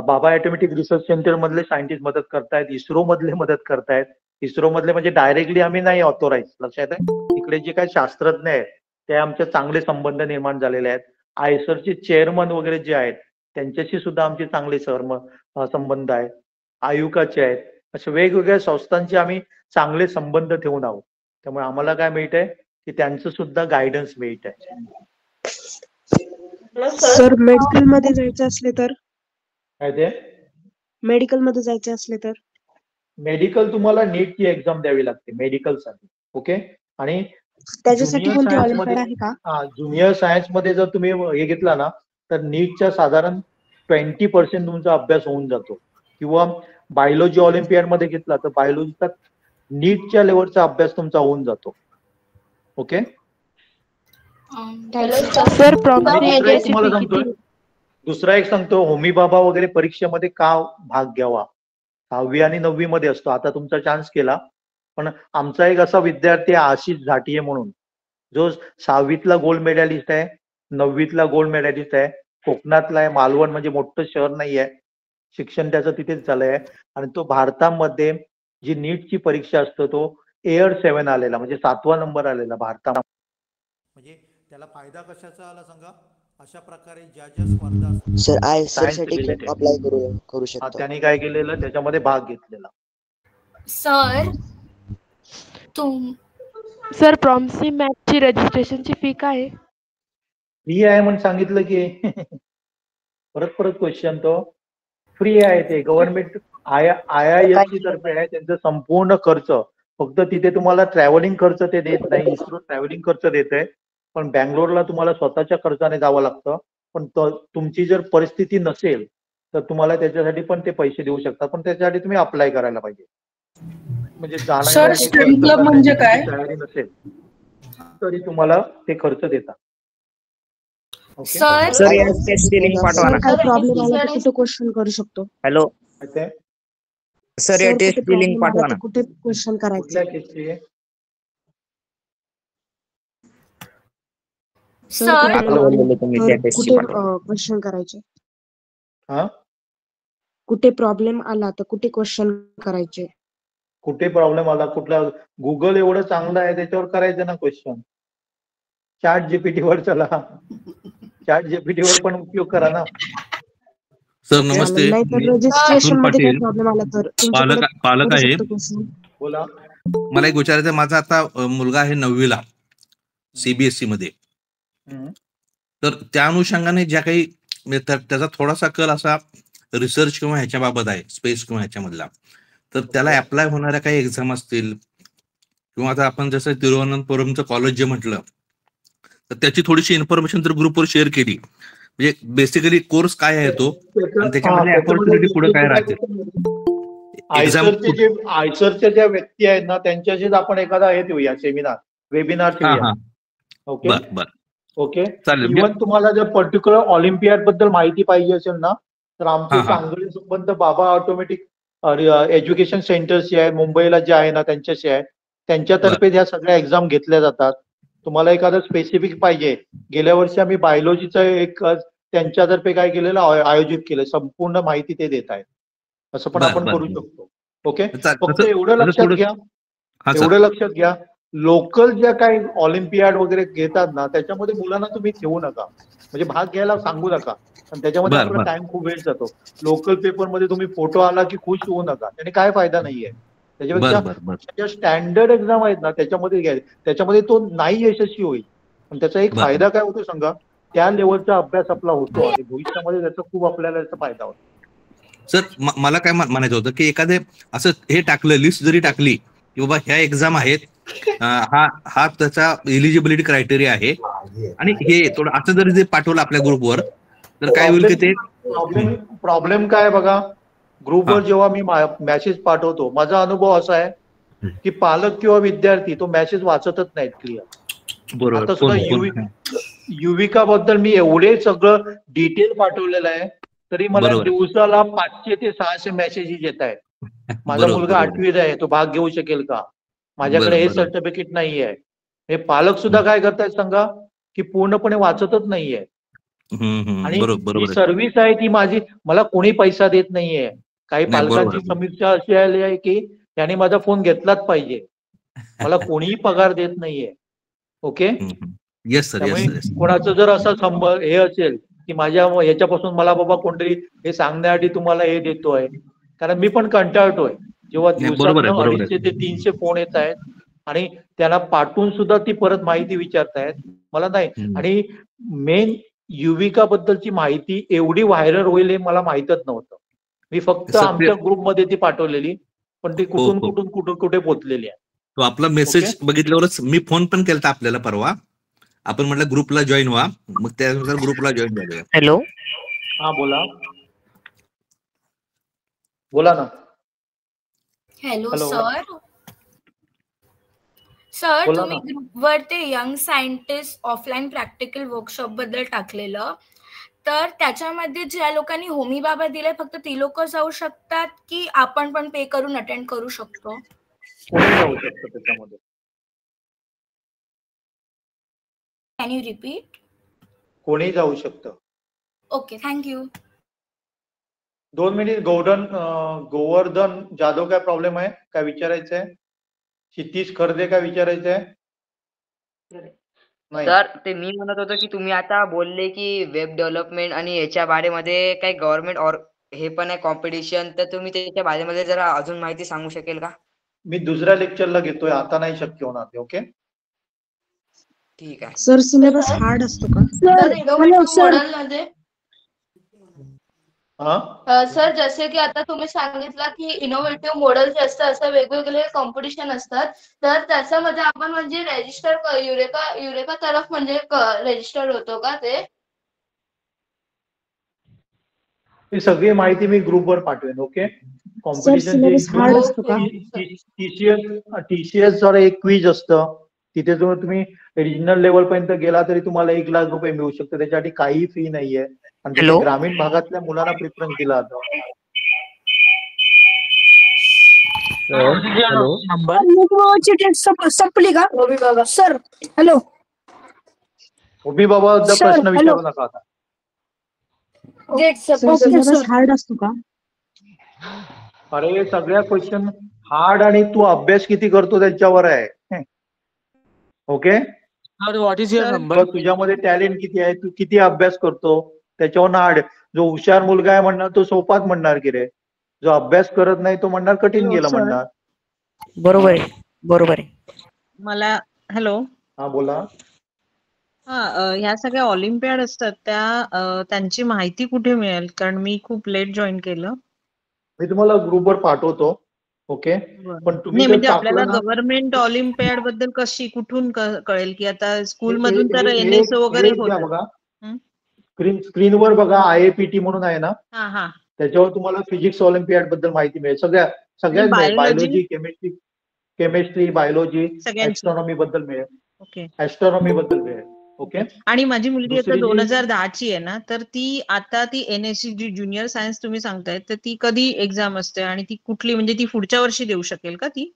बाबा ॲटॉमिक रिसर्च सेंटर मधले सायंटिस्ट मदत करतायत, इस्रो मधले मदत करतायत. इस्रो मधले म्हणजे डायरेक्टली आम्ही नाही ऑथोराइज, लक्षात आहे. तिकडे जे काही शास्त्रज्ञ आहेत ते आमचे चांगले संबंध निर्माण झालेले आहेत. आयसरचे चेअरमन वगैरे जे आहेत त्यांच्याशी सुद्धा आमचे चांगले संबंध आहेत. आयुकाचे आहेत. अशा वेगवेगळ्या संस्थांचे आम्ही चांगले संबंध ठेवून आहोत. त्यामुळे आम्हाला काय मिळत आहे की त्यांचं सुद्धा गायडन्स मिळत आहे. सर मेडिकल मध्ये जायचं असले तर, काय ते मेडिकल मध्ये जायचे असले तर मेडिकल तुम्हाला नीटची एक्झाम द्यावी लागते मेडिकलसाठी. ओके. आणि त्याच्यासाठी कोणती ऑलिम्पियाड आहे का? ज्युनियर सायन्स मध्ये जर तुम्ही हे घेतला ना तर नीटच्या साधारण 20% तुमचा अभ्यास होऊन जातो. किंवा बायोलॉजी ऑलिम्पियाड मध्ये घेतला तर बायोलॉजीचा नीटच्या लेवलचा अभ्यास तुमचा होऊन जातो. ओके. सर दुसरा एक सांगतो, होमी बाबा वगैरे परीक्षेमध्ये का भाग घ्यावा. 6वी आणि 9वी मध्ये असतो. आता तुमचा चान्स केला. पण आमचा एक असा विद्यार्थी आशिष झाटिये म्हणून जो 6वीतला गोल्ड मेडलिस्ट आहे, 9वीतला गोल्ड मेडलिस्ट आहे, कोकणातला आहे. मालवण म्हणजे मोठं शहर नाही आहे, शिक्षण त्याचं तिथेच झालंय. आणि तो भारतामध्ये जी नीटची परीक्षा असतो तो एअर 7 आलेला म्हणजे 7वा नंबर आलेला भारतात. म्हणजे त्याला फायदा कशाचा आला सांगा. अशा प्रकारे ज्या स्पर्धा सर ISR साठी अप्लाय करू शकतो. त्याने काय केलेलं त्याच्यामध्ये भाग घेतलेला. सर प्रॉम्सी मॅथची रजिस्ट्रेशनची फी काय आहे? फ्री आहे म्हणून सांगितलं की परत क्वेश्चन तो फ्री आहे. ते गव्हर्नमेंट IISC तर्फे आहे. त्यांचा संपूर्ण खर्च फक्त तिथे तुम्हाला ट्रॅव्हलिंग खर्च ते देत नाही. इस्रो ट्रॅव्हलिंग खर्च देत आहे. पण बँगलोरला तुम्हाला स्वतःच्या खर्चाने जावं लागतं. पण तुमची जर परिस्थिती नसेल तर तुम्हाला त्याच्यासाठी पण ते पैसे देऊ शकतात. पण त्याच्यासाठी तुम्ही अप्लाय करायला पाहिजे. म्हणजे जाण्यासाठी म्हणजे काय तयारी नसेल तरी तुम्हाला ते खर्च देतात. सर या टेस्टची लिंक पाठवा ना. काय प्रॉब्लेम आला तर कुठे क्वेश्चन करू शकतो? हॅलो सर या टेस्टची लिंक पाठवा ना. कुठे क्वेश्चन करायचं? कुठे क्वेश्चन करायचे? कुठे प्रॉब्लेम आला तर कुठे क्वेश्चन करायचे? कुठे प्रॉब्लेम आला, कुठला गुगल एवढं चांगलं आहे त्याच्यावर करायचं ना क्वेश्चन. चॅट जीपीटी वर चला, चॅट जीपीटी वर पण उपयोग करा ना. सर नमस्ते, नाही तर मी रजिस्ट्रेशन अतुल मध्ये काही पाटील, प्रॉब्लेम आला तर तुमच्याकडे पालक करू आहे. शकतो question. बोला. मला एक विचारायचं, माझा आता मुलगा आहे 9वीला सीबीएसई मध्ये. तर त्या अनुषंगाने ज्या काही म्हणजे त्याचा थोडासा कल असा रिसर्च किंवा ह्याच्या बाबत आहे, स्पेस किंवा ह्याच्यामधला, तर त्याला अप्लाय होणाऱ्या काही एक्झाम असतील किंवा आता आपण जसं तिरुवनंतपुरमचं कॉलेज जे म्हटलं, तर त्याची थोडीशी इन्फॉर्मेशन जर ग्रुपवर शेअर केली, म्हणजे बेसिकली कोर्स काय आहे तो आणि त्याच्यामध्ये अपॉर्च्युनिटी पुढे काय राहते. आयसरच्या ज्या व्यक्ती आहेत ना त्यांच्याशीच आपण एखादा हे ठेवूया, वेबिनार ठेवूया. Okay okay. इव्हन तुम्हाला जर पर्टिक्युलर ऑलिम्पियाड बद्दल माहिती पाहिजे असेल ना, तर आमचे सांगली संबंध बाबा ऑटोमॅटिक एज्युकेशन सेंटर्स जे आहे मुंबईला जे आहे ना त्यांच्याशी आहे, त्यांच्यातर्फे ह्या सगळ्या एक्झाम घेतल्या जातात. तुम्हाला एखादं स्पेसिफिक पाहिजे, गेल्या वर्षी आम्ही बायोलॉजीचं एक त्यांच्यातर्फे काय केलेलं आयोजित केलं, संपूर्ण माहिती ते देत आहेत. असं पण आपण करू शकतो. ओके. फक्त एवढं लक्षात घ्या, लोकल ज्या काही ऑलिम्पियाड वगैरे घेतात ना त्याच्यामध्ये मुलांना तुम्ही ठेवू नका, म्हणजे भाग घ्यायला सांगू नका, आणि त्याच्यामध्ये आपला टाइम खूप वेळ जातो. लोकल पेपरमध्ये तुम्ही फोटो आला की खुश होऊ नका, त्याने काय फायदा नाहीये. त्याच्यापेक्षा ज्या स्टँडर्ड एक्झाम आहेत ना त्याच्यामध्ये घ्या, त्याच्यामध्ये तो नाही यशस्वी होईल. पण त्याचा एक फायदा काय होतो सांगा, त्या लेवलचा अभ्यास आपला होतो आणि भविष्यामध्ये त्याचा खूप आपल्याला त्याचा फायदा होतो. सर मला काय म्हणायचं होतं की एखादे असं हे टाकलं, लिस्ट जरी टाकली की बाबा ह्या एक्झाम आहेत, हा त्याचा एलिजिबिलिटी क्रायटेरिया आहे, आणि हे थोडं असं जरी जे पाठवलं आपल्या ग्रुपवर तर काय होईल की ते प्रॉब्लेम काय बघा, ग्रुपवर जेव्हा मी मेसेज पाठवतो, माझा अनुभव असा आहे की पालक किंवा विद्यार्थी तो मेसेज वाचतच नाहीत क्लिअर. आता सुद्धा युविका बद्दल मी एवढे सगळं डिटेल पाठवलेलं आहे, तरी मला दिवसाला 500 ते 600 मेसेजेस येत आहेत. माझा मुलगा 8वीत आहे, तो भाग घेऊ शकेल का, माझ्याकडे हे सर्टिफिकेट नाही आहे. हे पालक सुद्धा काय करतायत सांगा, की पूर्णपणे वाचतच नाहीये. आणि ही सर्व्हिस आहे ती माझी, मला कोणी पैसा देत नाहीये. काही पालकांची समीक्षा अशी आली आहे की त्याने माझा फोन घेतलाच पाहिजे, मला कोणीही पगार देत नाहीये. ओके. त्यामुळे कोणाचं जर असं हे असेल की माझ्या याच्यापासून मला बाबा कोणतरी हे सांगण्यासाठी तुम्हाला हे देतोय, कारण मी पण कंटाळतोय जेव्हा दिवसात 250 ते 300 फोन येत आहेत आणि त्यांना पाठवून सुद्धा ती परत माहिती विचारतायत मला नाही. आणि मेन युविका बद्दलची माहिती एवढी व्हायरल होईल हे मला माहितच नव्हतं. मी फक्त आमच्या ग्रुपमध्ये ती पाठवलेली, पण ती कुठून कुठे पोहोचलेली आहे. तो आपला मेसेज बघितल्यावरच मी फोन पण केला आपल्याला परवा, आपण म्हटलं ग्रुपला जॉईन व्हा, मग त्यानुसार ग्रुपला जॉईन झाले. हॅलो. हा बोला बोला ना. हॅलो सर तुम्ही ग्रुपवर ते young scientist offline practical workshop बद्दल टाकलेलं, तर त्याच्यामध्ये ज्या लोकांनी होमी बाबा दिलाय फक्त ती लोक जाऊ शकतात की आपण पण पे करून अटेंड करू शकतो? कोणी जाऊ शकतो त्याच्यामध्ये? Can you repeat? कोणी जाऊ शकतं. Okay, thank you. 2 minute. Govardhan Jadhav काय प्रॉब्लेम आहे, काय विचारायचं आहे? क्षितिज खर्दे काय विचारायचं आहे? सर ते मी म्हणत होतो की तुम्ही आता बोलले की वेब डेव्हलपमेंट आणि याच्या बारेमध्ये काही गव्हर्नमेंट और हे पण आहे कॉम्पिटिशन, तर तुम्ही त्याच्या बारेमध्ये जरा अजून माहिती सांगू शकेल का? मी दुसऱ्या लेक्चरला घेतोय, आता नाही शक्य होणार ते. ओके ठीक आहे. सर सिलेबस हार्ड असतो का? सर जसे की आता तुम्ही सांगितलं की इनोव्हेटिव्ह मॉडेल जे असतात असं वेगवेगळे कॉम्पिटिशन असतात, तर त्याच्यामध्ये आपण म्हणजे रजिस्टर युरेका तरफ म्हणजे रजिस्टर होतो का ते? सगळी माहिती मी ग्रुपवर पाठवेन. ओके. कॉम्पिटिशन TCS वर एक क्विज असतं, तिथे जर तुम्ही रिजनल लेवल पर्यंत गेला तरी तुम्हाला 1 लाख रुपये मिळू शकतो, त्याच्यासाठी काही फी नाहीये. आणि ग्रामीण भागातल्या मुलांना प्रिफरन्स दिला जातो. संपली का सर? हॅलो. होमी बाबा प्रश्न विचारू नका आता. हार्ड असतो का? अरे सगळ्या क्वेश्चन हार्ड आणि तू अभ्यास किती करतो त्याच्यावर आहे. Okay, what is your number? तुझ्यामध्ये टॅलेंट किती आहे, तू किती अभ्यास करतो त्याच्यावर हार्ड. जो हुशार मुलगा आहे म्हणणार तो सोपाच म्हणणार की रे, जो अभ्यास करत नाही तो म्हणणार कठीण गेलं म्हणणार. बरोबर आहे, बरोबर आहे. मला हॅलो. हा बोला. ह्या सगळ्या ऑलिम्पियाड असतात त्या त्यांची माहिती कुठे मिळेल? कारण मी खूप लेट जॉईन केलं. मी तुम्हाला ग्रुपवर पाठवतो. ओके, पण तुम्ही नाही जर म्हणजे आपल्याला टाकलं ना, गव्हर्नमेंट ऑलिम्पियाड बद्दल कुठून कळेल की आता स्कूल मधून तर हे- NSO वगैरे हे घ्या होतं. बघा, हं? स्क्रीनवर बघा IAPT म्हणून आहे ना, हा हा. त्याच्यावर तुम्हाला फिजिक्स ऑलिम्पियाड बद्दल माहिती मिळेल. सगळ्यात मिळेल. biology? बायोलॉजी, केमिस्ट्री, बायोलॉजी, सगळ्यांची. ऍस्ट्रॉनॉमी बद्दल मिळेल. ओके. ऍस्ट्रॉनॉमी बद्दल मिळेल. ओके, आणि माझी मुलगी आता दुसरी जी- 2010 आहे ना, तर ती आता ती NSC जी ज्युनियर सायन्स तुम्ही सांगताय तर ती कधी एक्झाम असते आणि ती कुठली, म्हणजे ती पुढच्या वर्षी देऊ शकेल का ती?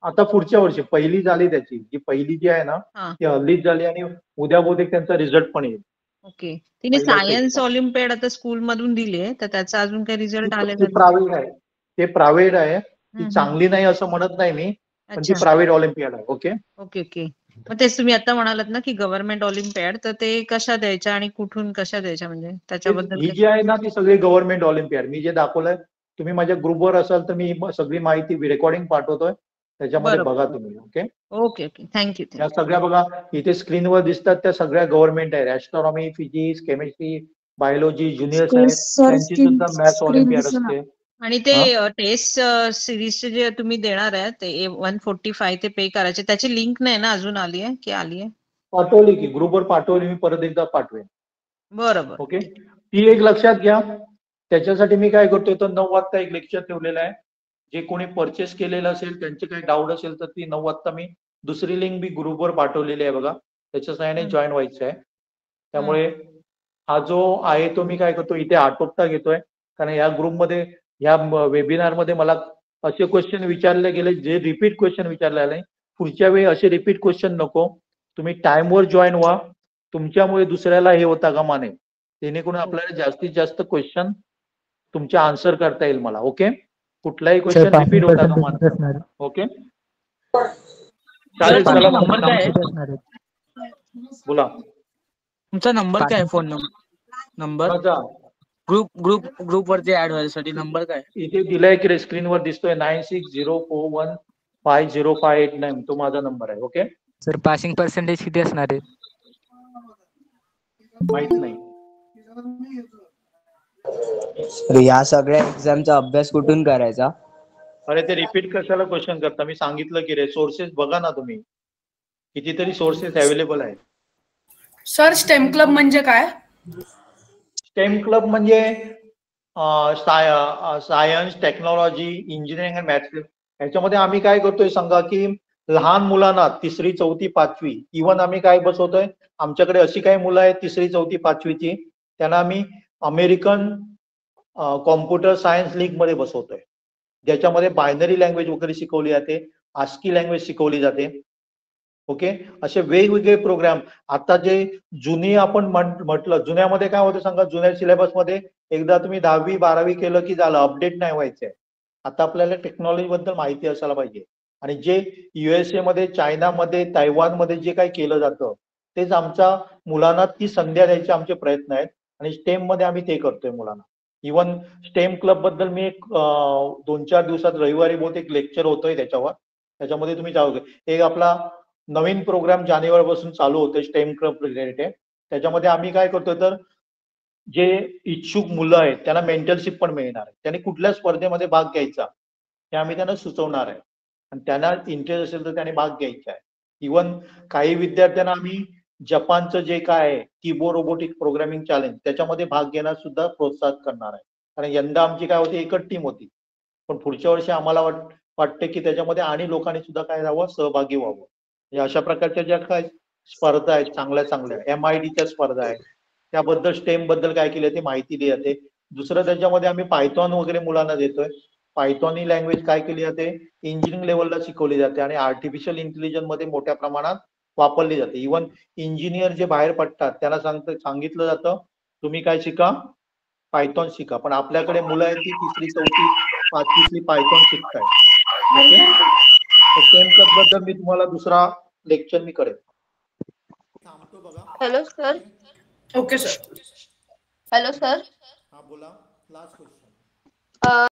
आता पुढच्या वर्षी पहिली झाली त्याची, जी पहिली जी आहे ना हा. ती हल्लीच झाली आणि उद्या बहुतेक त्यांचा रिझल्ट पण येईल. ओके. तिने पहिल्या सायन्स ऑलिम्पियाड आता स्कूल मधून दिली तर त्याचा अजून काही रिझल्ट आलेला ती प्रायव्हेट आहे, ते प्रायव्हेट आहे. ती हम्म. चांगली नाही असं म्हणत नाही मी, पण ती अच्छा. प्रायव्हेट ऑलिम्पियाड आहे. Okay, okay okay. मग तेच तुम्ही आता म्हणालात ना की गव्हर्नमेंट ऑलिम्पियाड, तर ते कशा द्यायच्या आणि कुठून कशा द्यायच्या, म्हणजे त्याच्याबद्दल ही काही- जी आहे ना ती सगळी गव्हर्नमेंट ऑलिम्पियाड. मी जे दाखवलंय, तुम्ही माझ्या ग्रुपवर असाल तर मी सगळी माहिती रेकॉर्डिंग पाठवतोय, त्याच्यामध्ये बरोबर. बघा तुम्ही. Okay, okay okay. थँक्यू. या सगळ्या बघा इथे स्क्रीनवर दिसतात त्या सगळ्या गव्हर्नमेंट आहे. Astronomy, physics, chemistry, biology, junior science, त्यांची सुद्धा मॅथ्स ऑलिम्पियाड असते. आणि ते टेस्ट सिरीजचे जे तुम्ही देणार आहे ते 145 ते पे करायचे, त्याची लिंक नाही ना अजून आली आहे की आली आहे? पाठवली की ग्रुपवर पाठवली, मी परत एकदा पाठवेन. बरोबर. ओके, ती एक लक्षात घ्या. त्याच्यासाठी मी काय करतोय तर 9 वाजता एक लेक्चर ठेवलेलं आहे. जे कोणी परचेस केलेलं असेल, त्यांचे काही डाऊट असेल तर ती 9 वाजता मी दुसरी लिंक मी ग्रुपवर पाठवलेली आहे बघा, त्याच्या सहाय्याने जॉईन व्हायचं आहे. त्यामुळे हा जो आहे तो मी काय करतो इथे आटोपता घेतोय, कारण या ग्रुपमध्ये या वेबिनार मध्ये मला असे क्वेश्चन विचारले गेले जे रिपीट क्वेश्चन विचारले आले. पुढच्या वेळी असे रिपीट क्वेश्चन नको. तुम्ही टाइमवर जॉईन व्हा, तुमच्यामुळे दुसऱ्याला हे होता कामा नये, जेणेकरून आपल्याला जास्तीत जास्त क्वेश्चन तुमचे आन्सर करता येईल मला. ओके, कुठलाही क्वेश्चन रिपीट होता कामा नये. ओके, चालेल. चला नंबर काय आहे? बोला. तुमचा नंबर काय आहे? फोन नंबर ग्रुप वरती ऍड व्हायसाठी नंबर काय? इथे दिलाय की रे, स्क्रीनवर दिसतोय 9604150589. तो माझा नंबर आहे. ओके सर, पासिंग पर्सेंटेज किती असणार आहे? माहित नाही. या सगळ्या एक्झामचा अभ्यास कुठून करायचा? अरे ते रिपीट कशाला क्वेश्चन करता? मी सांगितलं की रे, सोर्सेस बघा ना तुम्ही, कितीतरी सोर्सेस अवेलेबल आहेत. सर स्टेम क्लब म्हणजे काय? स्टेम क्लब म्हणजे सायन्स, टेक्नॉलॉजी, इंजिनिअरिंग आणि मॅथ्स. ह्याच्यामध्ये आम्ही काय करतोय सांगा की लहान मुलांना 3री, 4थी, 5वी इव्हन आम्ही काय बसवतोय, आमच्याकडे अशी काही मुलं आहेत 3री, 4थी, 5वीची, त्यांना आम्ही अमेरिकन कॉम्प्युटर सायन्स लीग मध्ये बसवतोय, ज्याच्यामध्ये बायनरी लँग्वेज वगैरे शिकवली जाते, आस्की लँग्वेज शिकवली जाते. ओके, असे वेगवेगळे प्रोग्राम. आता जे जुनी आपण म्हटलं, जुन्यामध्ये काय होतं सांगा, जुन्या सिलेबस मध्ये एकदा तुम्ही 10वी 12वी केलं की झालं, अपडेट नाही व्हायचंय. आता आपल्याला टेक्नॉलॉजी बद्दल माहिती असायला पाहिजे. आणि जे USA मध्ये, चायनामध्ये, तैवानमध्ये जे काही केलं जातं तेच आमच्या मुलांना ती संधी द्यायचे आमचे प्रयत्न आहेत. आणि स्टेम मध्ये आम्ही ते करतोय मुलांना. इव्हन स्टेम क्लब बद्दल मी एक 2-4 दिवसात रविवारी बहुतेक लेक्चर होतोय त्याच्यामध्ये तुम्ही जाऊ. एक आपला नवीन प्रोग्राम जानेवारीपासून चालू होतोय स्टेम क्लब रिलेटेड. त्याच्यामध्ये आम्ही काय करतोय तर जे इच्छुक मुलं आहेत त्यांना मेंटरशिप पण मिळणार आहे. त्यांनी कुठल्या स्पर्धेमध्ये भाग घ्यायचा हे आम्ही त्यांना सुचवणार आहे, आणि त्यांना इंटरेस्ट असेल तर त्यांनी भाग घ्यायचा आहे. इव्हन काही विद्यार्थ्यांना आम्ही जपानचं जे काय आहे कीबोर्ड रोबोटिक प्रोग्रामिंग चॅलेंज त्याच्यामध्ये भाग घेण्यास सुद्धा प्रोत्साहित करणार आहे. कारण यंदा आमची काय होती, एकच टीम होती, पण पुढच्या वर्षी आम्हाला वाटते की त्याच्यामध्ये आणि लोकांनी सुद्धा काय व्हावं, सहभागी व्हावं. अशा प्रकारच्या ज्या काय स्पर्धा आहेत चांगल्या MITच्या स्पर्धा आहेत, त्याबद्दल स्टेम बद्दल काय केलं ते माहिती दिली जाते. दुसरं त्याच्यामध्ये आम्ही पायथॉन वगैरे मुलांना देतोय. पायथॉन ही लँग्वेज काय केली जाते, इंजिनिअरिंग लेवलला शिकवली जाते आणि आर्टिफिशियल इंटेलिजन्स मध्ये मोठ्या प्रमाणात वापरली जाते. इव्हन इंजिनियर जे बाहेर पडतात त्यांना सांगितलं जातं तुम्ही काय शिका, पायथॉन शिका. पण आपल्याकडे मुलं आहेत ती 3री, 4थी, 5वीतली पायथॉन शिकतायत. सेम कट बद्दल मी तुम्हाला दुसरा लेक्चर मी करेन. Hello sir. Okay sir. Hello sir. हा बोला. Last question.